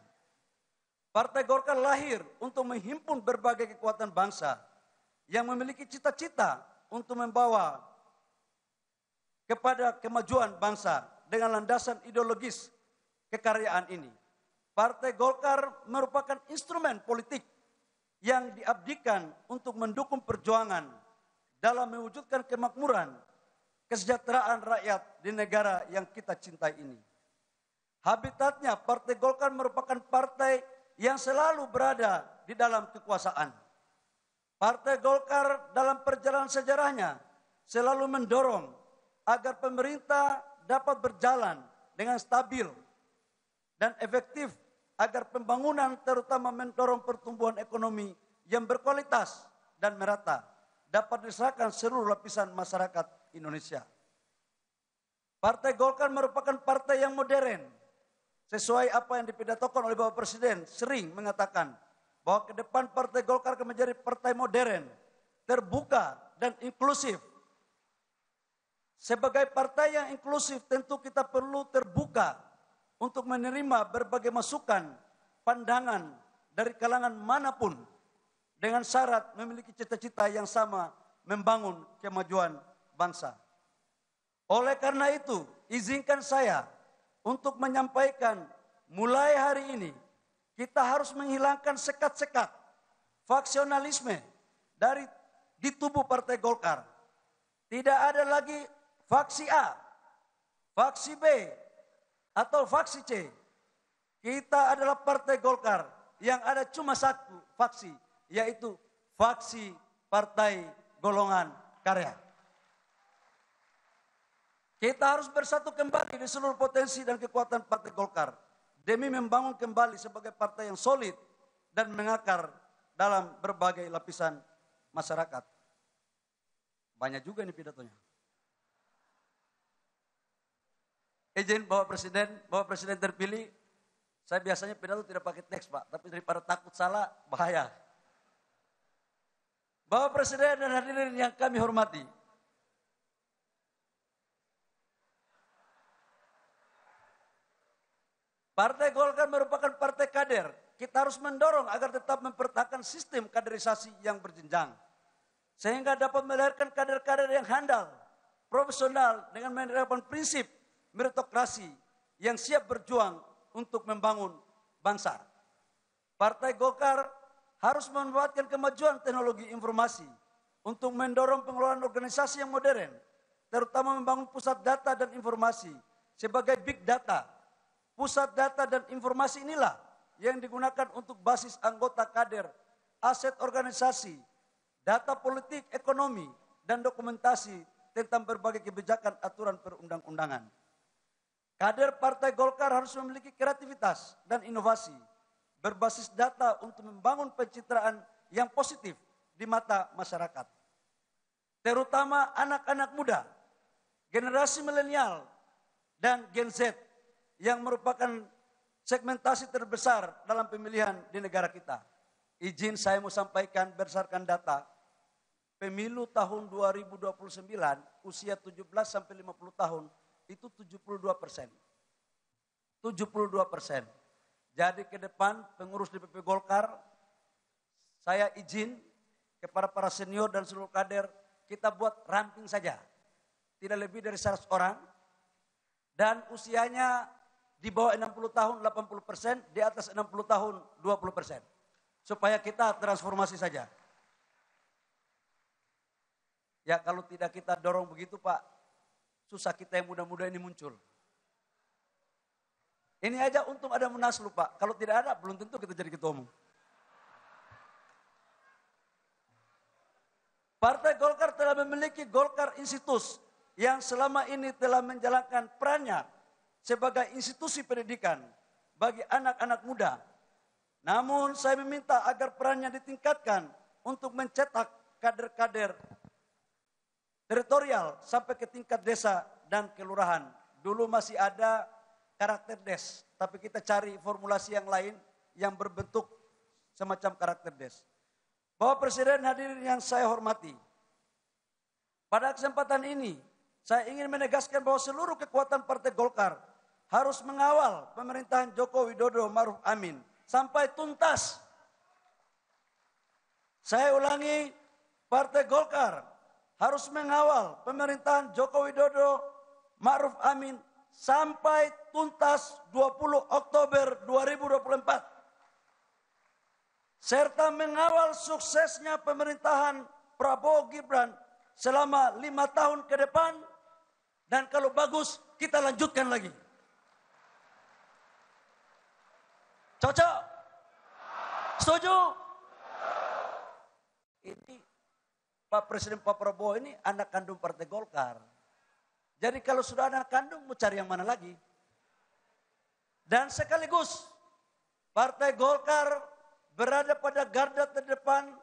Partai Golkar lahir untuk menghimpun berbagai kekuatan bangsa yang memiliki cita-cita untuk membawa kepada kemajuan bangsa dengan landasan ideologis kekaryaan ini. Partai Golkar merupakan instrumen politik yang diabdikan untuk mendukung perjuangan dalam mewujudkan kemakmuran, kesejahteraan rakyat di negara yang kita cintai ini. Habitatnya Partai Golkar merupakan partai yang selalu berada di dalam kekuasaan. Partai Golkar dalam perjalanan sejarahnya selalu mendorong agar pemerintah dapat berjalan dengan stabil dan efektif agar pembangunan terutama mendorong pertumbuhan ekonomi yang berkualitas dan merata dapat dirasakan seluruh lapisan masyarakat Indonesia. Partai Golkar merupakan partai yang modern. Sesuai apa yang dipidatokan oleh Bapak Presiden sering mengatakan bahwa ke depan Partai Golkar akan menjadi partai modern, terbuka dan inklusif. Sebagai partai yang inklusif tentu kita perlu terbuka untuk menerima berbagai masukan, pandangan dari kalangan manapun dengan syarat memiliki cita-cita yang sama membangun kemajuan bangsa. Oleh karena itu, izinkan saya untuk menyampaikan mulai hari ini kita harus menghilangkan sekat-sekat faksionalisme di tubuh Partai Golkar. Tidak ada lagi faksi A, faksi B, atau faksi C. Kita adalah Partai Golkar yang ada cuma satu faksi, yaitu faksi Partai Golongan Karya. Kita harus bersatu kembali di seluruh potensi dan kekuatan Partai Golkar demi membangun kembali sebagai partai yang solid dan mengakar dalam berbagai lapisan masyarakat. Banyak juga ini pidatonya. Izin Bapak Presiden terpilih, saya biasanya pidato tidak pakai teks Pak, tapi daripada takut salah, bahaya. Bapak Presiden dan hadirin yang kami hormati, Partai Golkar merupakan partai kader. Kita harus mendorong agar tetap mempertahankan sistem kaderisasi yang berjenjang. Sehingga dapat melahirkan kader-kader yang handal, profesional dengan menerapkan prinsip meritokrasi yang siap berjuang untuk membangun bangsa. Partai Golkar harus memanfaatkan kemajuan teknologi informasi untuk mendorong pengelolaan organisasi yang modern, terutama membangun pusat data dan informasi sebagai big data. Pusat data dan informasi inilah yang digunakan untuk basis anggota kader, aset organisasi, data politik, ekonomi, dan dokumentasi tentang berbagai kebijakan aturan perundang-undangan. Kader Partai Golkar harus memiliki kreativitas dan inovasi, berbasis data untuk membangun pencitraan yang positif di mata masyarakat. Terutama anak-anak muda, generasi milenial, dan Gen Z yang merupakan segmentasi terbesar dalam pemilihan di negara kita. Izin saya mau sampaikan berdasarkan data, pemilu tahun 2029 usia 17 sampai 50 tahun itu 72%. 72%. Jadi ke depan pengurus DPP Golkar, saya izin kepada para senior dan seluruh kader, kita buat ramping saja. Tidak lebih dari 100 orang. Dan usianya di bawah 60 tahun 80%, di atas 60 tahun 20%. Supaya kita transformasi saja. Ya kalau tidak kita dorong begitu Pak, susah kita yang muda-muda ini muncul. Ini aja untung ada Munaslup Pak, kalau tidak ada belum tentu kita jadi ketua umum. Partai Golkar telah memiliki Golkar Institute yang selama ini telah menjalankan perannya sebagai institusi pendidikan bagi anak-anak muda. Namun saya meminta agar perannya ditingkatkan untuk mencetak kader-kader teritorial sampai ke tingkat desa dan kelurahan. Dulu masih ada karakter des, tapi kita cari formulasi yang lain yang berbentuk semacam karakter des. Bapak Presiden, hadirin yang saya hormati, pada kesempatan ini saya ingin menegaskan bahwa seluruh kekuatan Partai Golkar harus mengawal pemerintahan Joko Widodo Ma'ruf Amin sampai tuntas. Saya ulangi, Partai Golkar harus mengawal pemerintahan Joko Widodo Ma'ruf Amin sampai tuntas 20 Oktober 2024. Serta mengawal suksesnya pemerintahan Prabowo Gibran selama 5 tahun ke depan. Dan kalau bagus, kita lanjutkan lagi. Cocok? Setuju? Ini Pak Presiden Pak Prabowo ini anak kandung Partai Golkar. Jadi kalau sudah anak kandung, mau cari yang mana lagi? Dan sekaligus Partai Golkar berada pada garda terdepan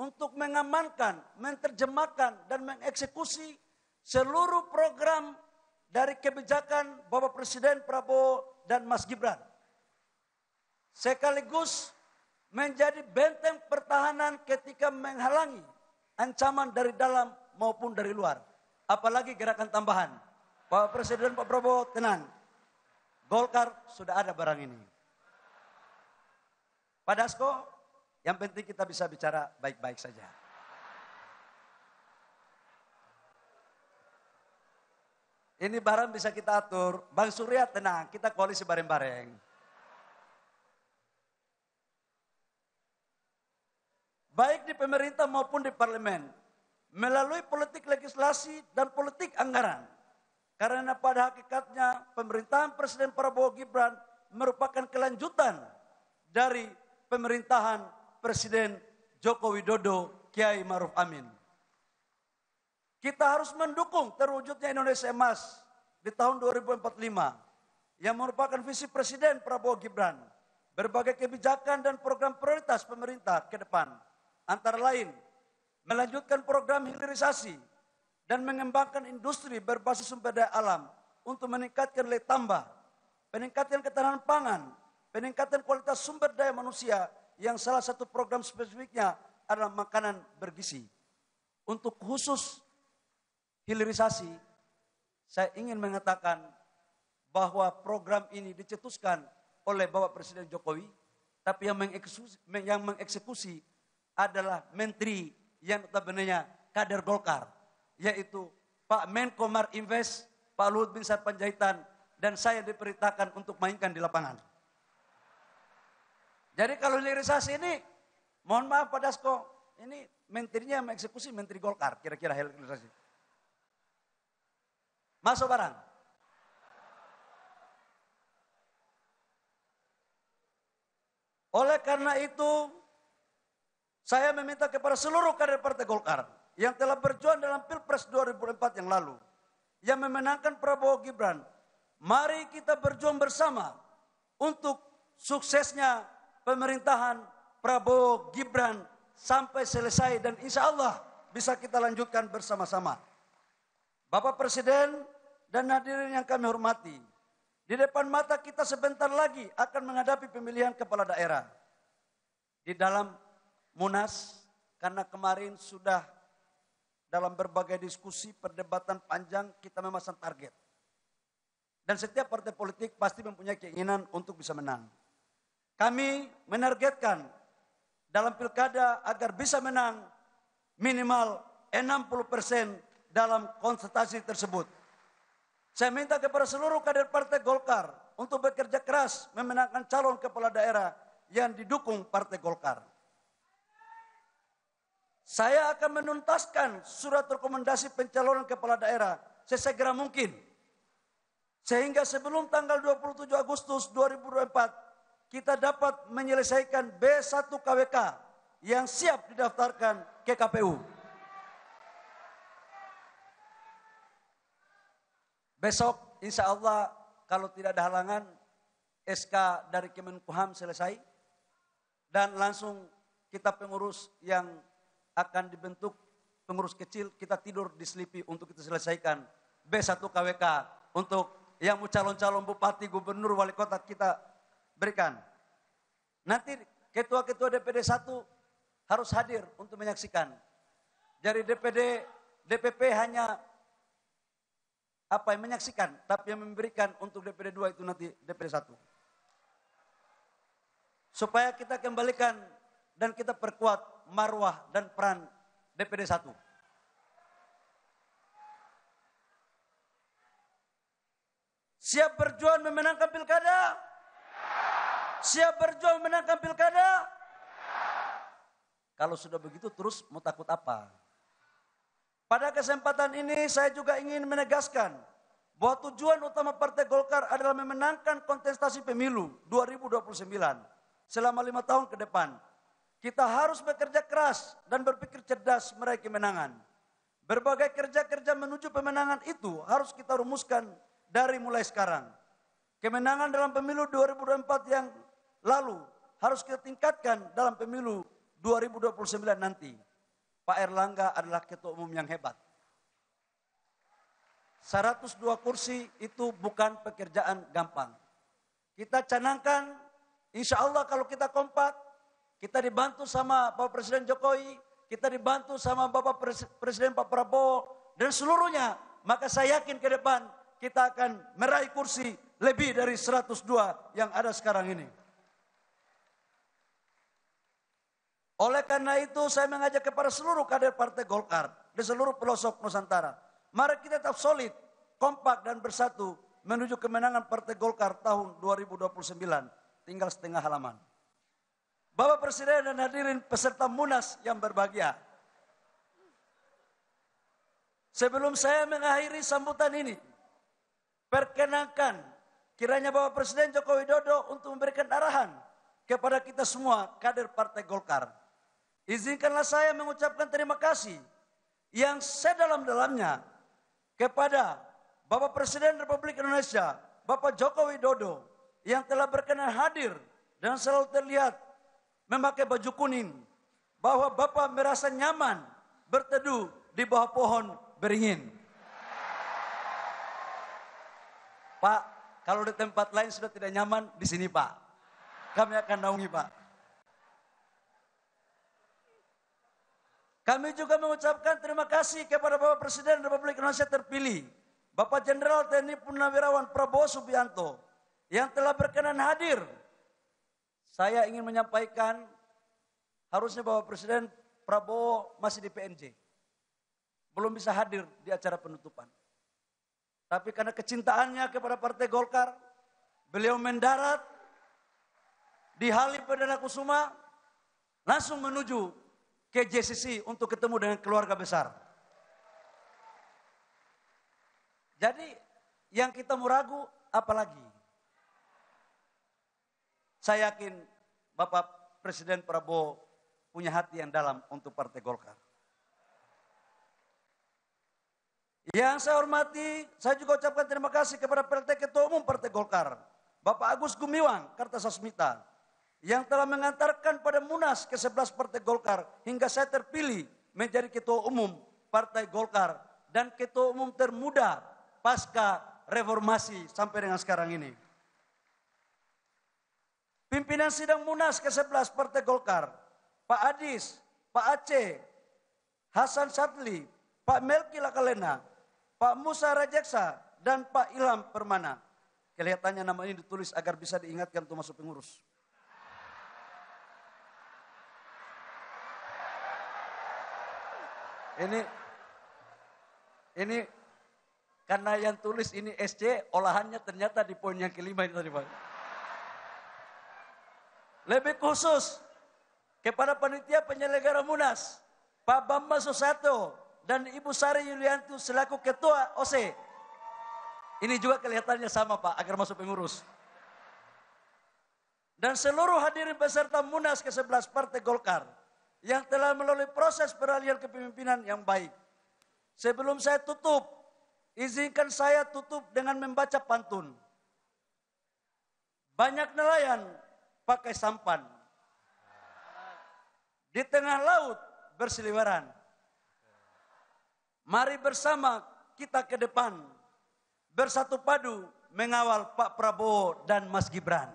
untuk mengamankan, menerjemahkan, dan mengeksekusi seluruh program dari kebijakan Bapak Presiden Prabowo dan Mas Gibran. Sekaligus menjadi benteng pertahanan ketika menghalangi ancaman dari dalam maupun dari luar. Apalagi gerakan tambahan. Bapak Presiden Pak Prabowo tenang. Golkar sudah ada barang ini. Pak Dasko, yang penting kita bisa bicara baik-baik saja. Ini barang bisa kita atur. Bang Surya tenang, kita koalisi bareng-bareng. Baik di pemerintah maupun di parlemen. Melalui politik legislasi dan politik anggaran. Karena pada hakikatnya pemerintahan Presiden Prabowo Gibran merupakan kelanjutan dari pemerintahan Presiden Joko Widodo Kiai Ma'ruf Amin. Kita harus mendukung terwujudnya Indonesia Emas di tahun 2045 yang merupakan visi Presiden Prabowo Gibran. Berbagai kebijakan dan program prioritas pemerintah ke depan. Antara lain, melanjutkan program hilirisasi dan mengembangkan industri berbasis sumber daya alam untuk meningkatkan nilai tambah, peningkatan ketahanan pangan, peningkatan kualitas sumber daya manusia yang salah satu program spesifiknya adalah makanan bergizi. Untuk khusus hilirisasi, saya ingin mengatakan bahwa program ini dicetuskan oleh Bapak Presiden Jokowi, tapi yang mengeksekusi adalah menteri yang notabene kader Golkar, yaitu Pak Menko Marinvest, Pak Luhut Binsar Panjaitan, dan saya diperintahkan untuk mainkan di lapangan. Jadi kalau hilirisasi ini, mohon maaf Pak Dasko, ini menterinya mengeksekusi menteri Golkar, kira-kira hilirisasi. Masuk barang. Oleh karena itu, saya meminta kepada seluruh kader Partai Golkar yang telah berjuang dalam Pilpres 2004 yang lalu, yang memenangkan Prabowo Gibran, mari kita berjuang bersama untuk suksesnya pemerintahan Prabowo Gibran sampai selesai dan insya Allah bisa kita lanjutkan bersama-sama. Bapak Presiden dan hadirin yang kami hormati, di depan mata kita sebentar lagi akan menghadapi pemilihan kepala daerah. Di dalam Munas, karena kemarin sudah dalam berbagai diskusi, perdebatan panjang, kita memasang target. Dan setiap partai politik pasti mempunyai keinginan untuk bisa menang. Kami menargetkan dalam pilkada agar bisa menang minimal 60% dalam konsultasi tersebut. Saya minta kepada seluruh kader Partai Golkar untuk bekerja keras memenangkan calon kepala daerah yang didukung Partai Golkar. Saya akan menuntaskan surat rekomendasi pencalonan kepala daerah sesegera mungkin. Sehingga sebelum tanggal 27 Agustus 2024, kita dapat menyelesaikan B1 KWK yang siap didaftarkan ke KPU. Besok insya Allah kalau tidak ada halangan, SK dari Kemenkumham selesai. Dan langsung kita pengurus yang akan dibentuk pengurus kecil, kita tidur di Selipi untuk kita selesaikan. B1 KWK untuk yang mau calon-calon bupati, gubernur, wali kota kita berikan. Nanti ketua-ketua DPD 1 harus hadir untuk menyaksikan. Dari DPP hanya menyaksikan, tapi yang memberikan untuk DPD 2 itu nanti DPD 1. Supaya kita kembalikan dan kita perkuat marwah dan peran DPD 1. Siap berjuang memenangkan pilkada? Siap berjuang memenangkan pilkada? Kalau sudah begitu terus mau takut apa? Pada kesempatan ini saya juga ingin menegaskan bahwa tujuan utama Partai Golkar adalah memenangkan kontestasi pemilu 2029 selama 5 tahun ke depan. Kita harus bekerja keras dan berpikir cerdas meraih kemenangan. Berbagai kerja-kerja menuju pemenangan itu harus kita rumuskan dari mulai sekarang. Kemenangan dalam pemilu 2024 yang lalu harus kita tingkatkan dalam pemilu 2029 nanti. Pak Erlangga adalah ketua umum yang hebat. 102 kursi itu bukan pekerjaan gampang. Kita canangkan, insya Allah kalau kita kompak, kita dibantu sama Bapak Presiden Jokowi, kita dibantu sama Bapak Presiden Pak Prabowo, dan seluruhnya, maka saya yakin ke depan kita akan meraih kursi lebih dari 102 yang ada sekarang ini. Oleh karena itu saya mengajak kepada seluruh kader Partai Golkar di seluruh pelosok Nusantara. Mari kita tetap solid, kompak dan bersatu menuju kemenangan Partai Golkar tahun 2029. Tinggal setengah halaman. Bapak Presiden dan hadirin peserta Munas yang berbahagia. Sebelum saya mengakhiri sambutan ini, perkenankan kiranya Bapak Presiden Joko Widodo untuk memberikan arahan kepada kita semua kader Partai Golkar. Izinkanlah saya mengucapkan terima kasih yang sedalam-dalamnya kepada Bapak Presiden Republik Indonesia, Bapak Joko Widodo, yang telah berkenan hadir dan selalu terlihat memakai baju kuning, bahwa Bapak merasa nyaman berteduh di bawah pohon beringin. Pak, kalau di tempat lain sudah tidak nyaman, di sini Pak. Kami akan naungi Pak. Kami juga mengucapkan terima kasih kepada Bapak Presiden Republik Indonesia terpilih, Bapak Jenderal TNI Purnawirawan Prabowo Subianto, yang telah berkenan hadir. Saya ingin menyampaikan, harusnya Bapak Presiden Prabowo masih di PNJ. Belum bisa hadir di acara penutupan. Tapi karena kecintaannya kepada Partai Golkar, beliau mendarat di Halim Perdana Kusuma, langsung menuju ke JCC untuk ketemu dengan keluarga besar. Jadi yang kita mau ragu apalagi? Saya yakin Bapak Presiden Prabowo punya hati yang dalam untuk Partai Golkar. Yang saya hormati, saya juga ucapkan terima kasih kepada PLT Ketua Umum Partai Golkar, Bapak Agus Gumiwang Kartasasmita, yang telah mengantarkan pada Munas ke-11 Partai Golkar hingga saya terpilih menjadi Ketua Umum Partai Golkar dan Ketua Umum termuda pasca reformasi sampai dengan sekarang ini. Pimpinan sidang Munas ke-11 Partai Golkar, Pak Adis, Pak Aceh, Hasan Sadli, Pak Melki Lakalena, Pak Musa Rajeksa, dan Pak Ilham Permana. Kelihatannya nama ini ditulis agar bisa diingatkan untuk masuk pengurus. Ini karena yang tulis ini SC, olahannya ternyata di poin yang kelima itu tadi Pak. Lebih khusus kepada panitia penyelenggara Munas, Pak Bambang Susatyo dan Ibu Sari Yulianti selaku Ketua OC. Ini juga kelihatannya sama Pak, agar masuk pengurus. Dan seluruh hadirin peserta Munas ke-11 Partai Golkar yang telah melalui proses peralihan kepemimpinan yang baik. Sebelum saya tutup, izinkan saya tutup dengan membaca pantun. Banyak nelayan pakai sampan. Di tengah laut berseliweran. Mari bersama kita ke depan, bersatu padu mengawal Pak Prabowo dan Mas Gibran.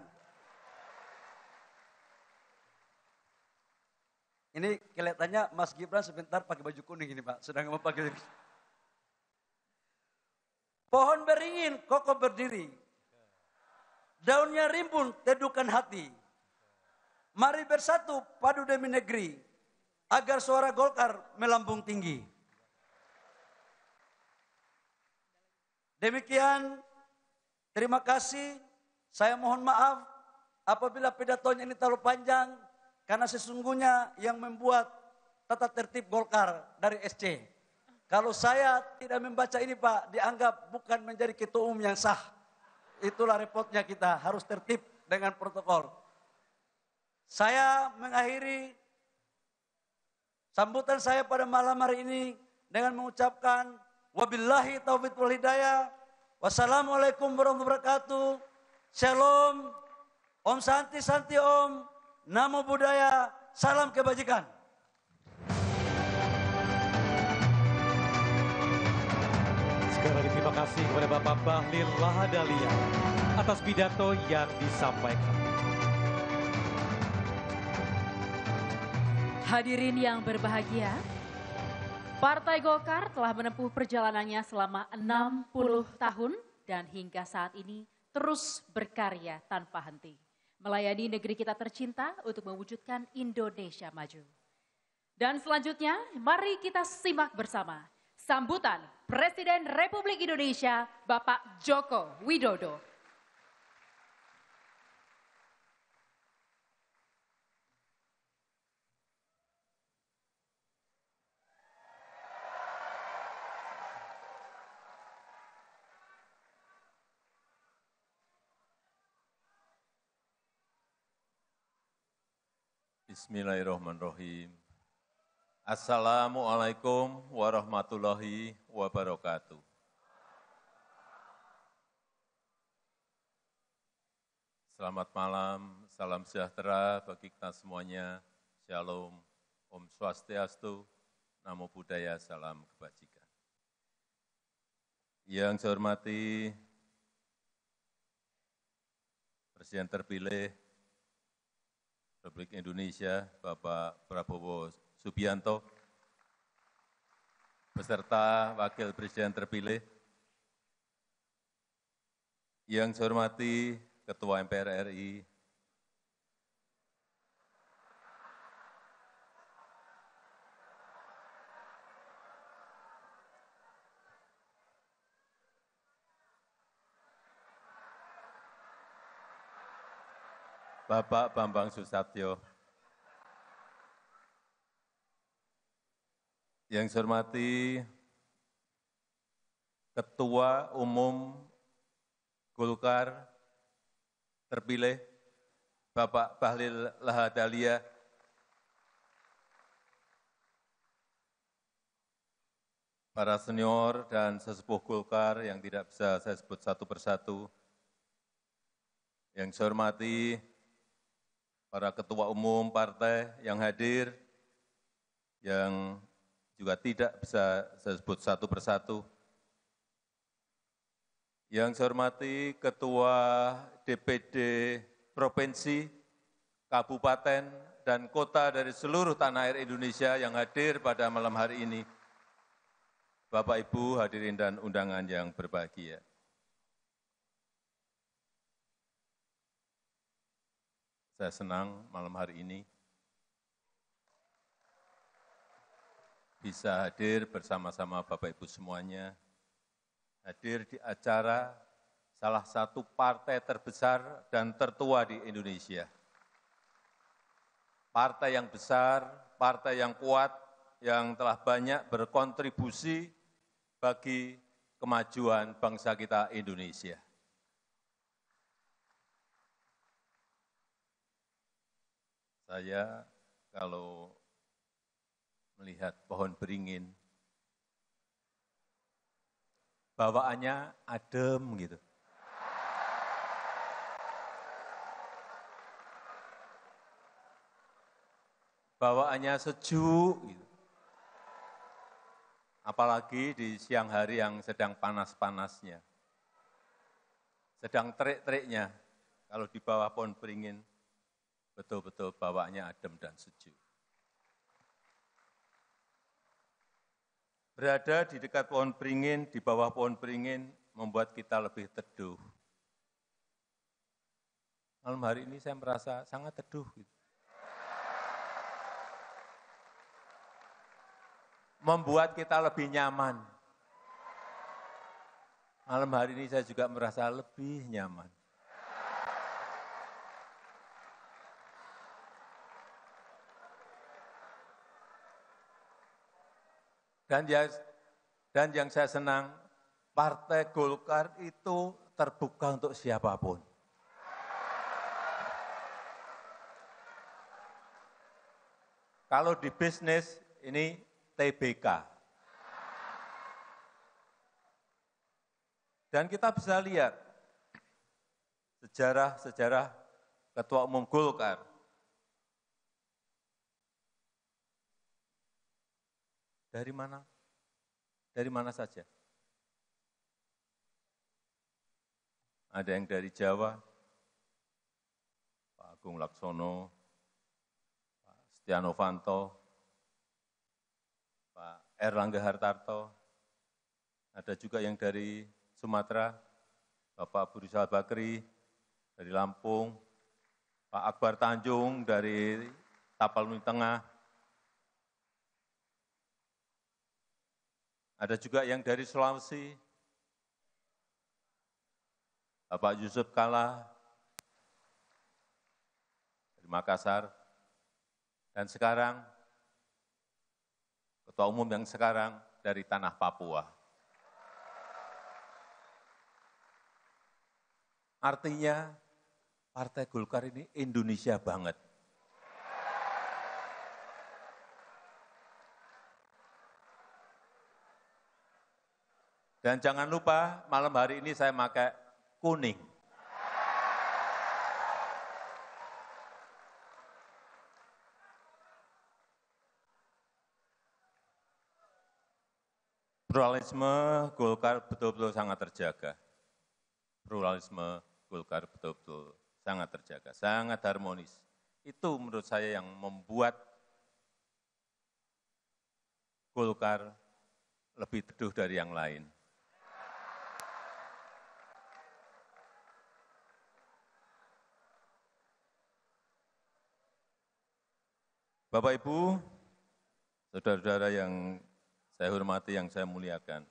Ini kelihatannya Mas Gibran sebentar pakai baju kuning ini Pak, sedang mau pakai. Pohon beringin, kokoh berdiri. Daunnya rimbun, teduhkan hati. Mari bersatu padu demi negeri, agar suara Golkar melambung tinggi. Demikian, terima kasih. Saya mohon maaf apabila pidatonya ini terlalu panjang, karena sesungguhnya yang membuat tata tertib Golkar dari SC. Kalau saya tidak membaca ini Pak, dianggap bukan menjadi ketua umum yang sah. Itulah repotnya kita, harus tertib dengan protokol. Saya mengakhiri sambutan saya pada malam hari ini dengan mengucapkan wabillahi taufiq wal hidayah. Wassalamualaikum warahmatullahi wabarakatuh. Shalom. Om Santi Santi Om. Namo Buddhaya. Salam kebajikan. Sekali lagi terima kasih kepada Bapak Bahlil Lahadalia atas pidato yang disampaikan. Hadirin yang berbahagia, Partai Golkar telah menempuh perjalanannya selama 60 tahun dan hingga saat ini terus berkarya tanpa henti. Melayani negeri kita tercinta untuk mewujudkan Indonesia maju. Dan selanjutnya, mari kita simak bersama sambutan Presiden Republik Indonesia Bapak Joko Widodo. Bismillahirrahmanirrahim. Assalamualaikum warahmatullahi wabarakatuh. Selamat malam, salam sejahtera bagi kita semuanya. Shalom, Om Swastiastu, Namo Buddhaya, salam kebajikan. Yang saya hormati Presiden terpilih Republik Indonesia, Bapak Prabowo Subianto, beserta Wakil Presiden terpilih, yang saya hormati Ketua MPR RI, Bapak Bambang Susatyo, yang saya hormati Ketua Umum Golkar terpilih Bapak Bahlil Lahadalia, para senior dan sesepuh Golkar yang tidak bisa saya sebut satu persatu, yang saya hormati para ketua umum partai yang hadir, yang juga tidak bisa saya sebut satu persatu. Yang saya hormati Ketua DPD Provinsi, Kabupaten, dan Kota dari seluruh tanah air Indonesia yang hadir pada malam hari ini. Bapak, Ibu, hadirin dan undangan yang berbahagia. Saya senang malam hari ini bisa hadir bersama-sama Bapak Ibu semuanya, hadir di acara salah satu partai terbesar dan tertua di Indonesia. Partai yang besar, partai yang kuat, yang telah banyak berkontribusi bagi kemajuan bangsa kita Indonesia. Saya kalau melihat pohon beringin, bawaannya adem gitu. Bawaannya sejuk gitu. apalagi di siang hari yang sedang panas-panasnya, sedang terik-teriknya, kalau di bawah pohon beringin, betul-betul bawaannya adem dan sejuk. Berada di dekat pohon beringin, di bawah pohon beringin, membuat kita lebih teduh. Malam hari ini saya merasa sangat teduh. Membuat kita lebih nyaman. Malam hari ini saya juga merasa lebih nyaman. Dan yang saya senang, Partai Golkar itu terbuka untuk siapapun. Kalau di bisnis, ini TBK. Dan kita bisa lihat sejarah-sejarah Ketua Umum Golkar. Dari mana? Dari mana saja? Ada yang dari Jawa, Pak Agung Laksono, Pak Setia Novanto, Pak Erlangga Hartarto, ada juga yang dari Sumatera, Bapak Abu Rizal Bakri, dari Lampung, Pak Akbar Tanjung dari Tapanuli Tengah, ada juga yang dari Sulawesi, Bapak Yusuf Kala dari Makassar, dan sekarang Ketua Umum yang sekarang dari tanah Papua. Artinya Partai Golkar ini Indonesia banget. Dan jangan lupa malam hari ini saya pakai kuning. Pluralisme Golkar betul-betul sangat terjaga. Pluralisme Golkar betul-betul sangat terjaga, sangat harmonis. Itu menurut saya yang membuat Golkar lebih teduh dari yang lain. Bapak Ibu, saudara-saudara yang saya hormati, yang saya muliakan.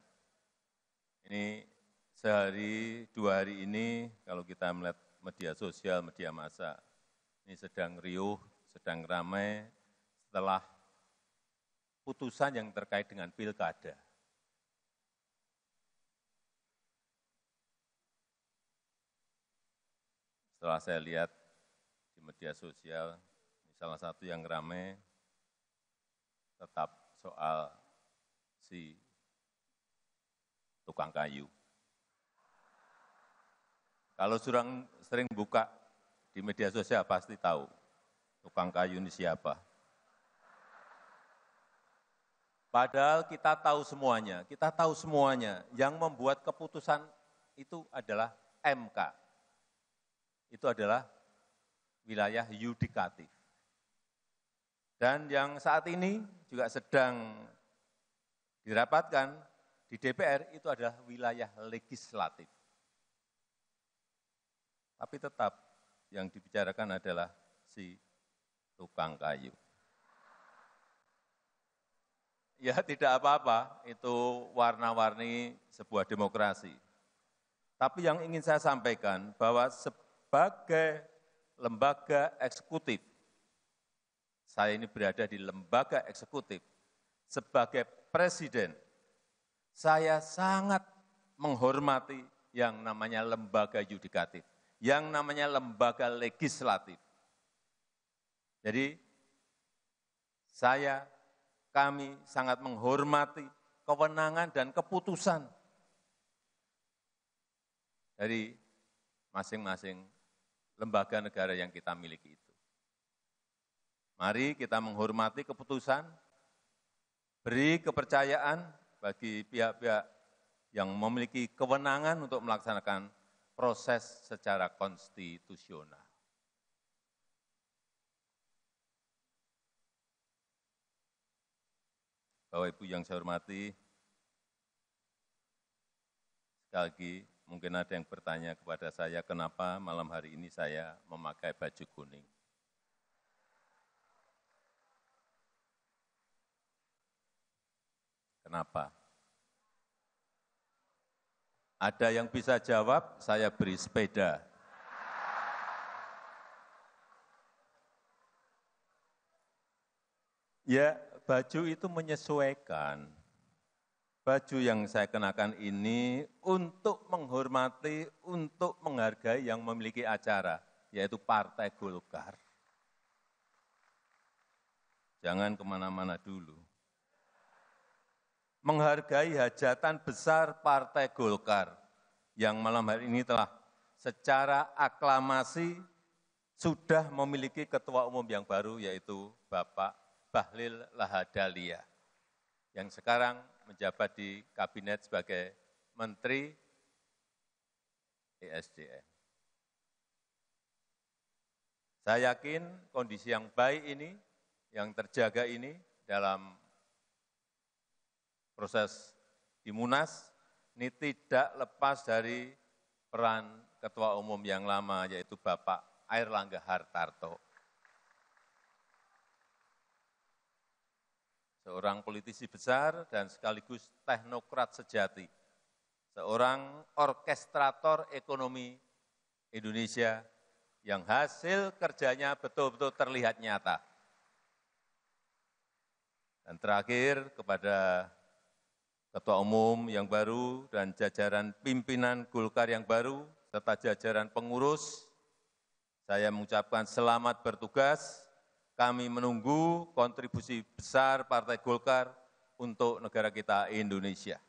Ini sehari, 2 hari ini, kalau kita melihat media sosial, media massa, ini sedang riuh, sedang ramai setelah putusan yang terkait dengan pilkada. Setelah saya lihat di media sosial, salah satu yang ramai tetap soal si tukang kayu. Kalau sering buka di media sosial pasti tahu tukang kayu ini siapa. Padahal kita tahu semuanya, yang membuat keputusan itu adalah MK. Itu adalah wilayah yudikatif. Dan yang saat ini juga sedang dirapatkan di DPR itu adalah wilayah legislatif. Tapi tetap yang dibicarakan adalah si tukang kayu. Ya tidak apa-apa, itu warna-warni sebuah demokrasi. Tapi yang ingin saya sampaikan bahwa sebagai lembaga eksekutif, saya ini berada di lembaga eksekutif, sebagai presiden, saya sangat menghormati yang namanya lembaga yudikatif, yang namanya lembaga legislatif. Jadi, kami sangat menghormati kewenangan dan keputusan dari masing-masing lembaga negara yang kita miliki itu. Mari kita menghormati keputusan, beri kepercayaan bagi pihak-pihak yang memiliki kewenangan untuk melaksanakan proses secara konstitusional. Bapak Ibu yang saya hormati, sekali lagi mungkin ada yang bertanya kepada saya, kenapa malam hari ini saya memakai baju kuning. Kenapa? Ada yang bisa jawab, saya beri sepeda. Ya, baju itu menyesuaikan. Baju yang saya kenakan ini untuk menghormati, untuk menghargai yang memiliki acara, yaitu Partai Golkar. Jangan kemana-mana dulu. Menghargai hajatan besar Partai Golkar yang malam hari ini telah secara aklamasi sudah memiliki ketua umum yang baru, yaitu Bapak Bahlil Lahadalia, yang sekarang menjabat di kabinet sebagai Menteri ESDM. Saya yakin kondisi yang baik ini, yang terjaga ini dalam proses di Munas, ini tidak lepas dari peran Ketua Umum yang lama, yaitu Bapak Airlangga Hartarto. Seorang politisi besar dan sekaligus teknokrat sejati, seorang orkestrator ekonomi Indonesia yang hasil kerjanya betul-betul terlihat nyata. Dan terakhir kepada Ketua Umum yang baru dan jajaran pimpinan Golkar yang baru, serta jajaran pengurus, saya mengucapkan selamat bertugas. Kami menunggu kontribusi besar Partai Golkar untuk negara kita Indonesia.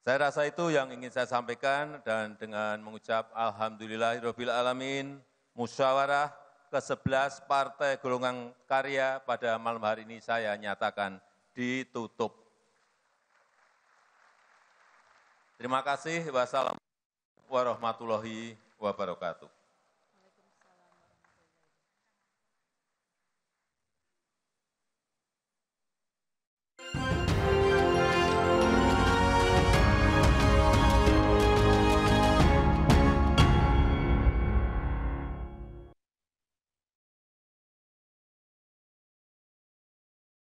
Saya rasa itu yang ingin saya sampaikan, dan dengan mengucap Alhamdulillahirabbil alamin, musyawarah ke-11 Partai Golongan Karya pada malam hari ini saya nyatakan ditutup. Terima kasih. Wassalamualaikum warahmatullahi wabarakatuh.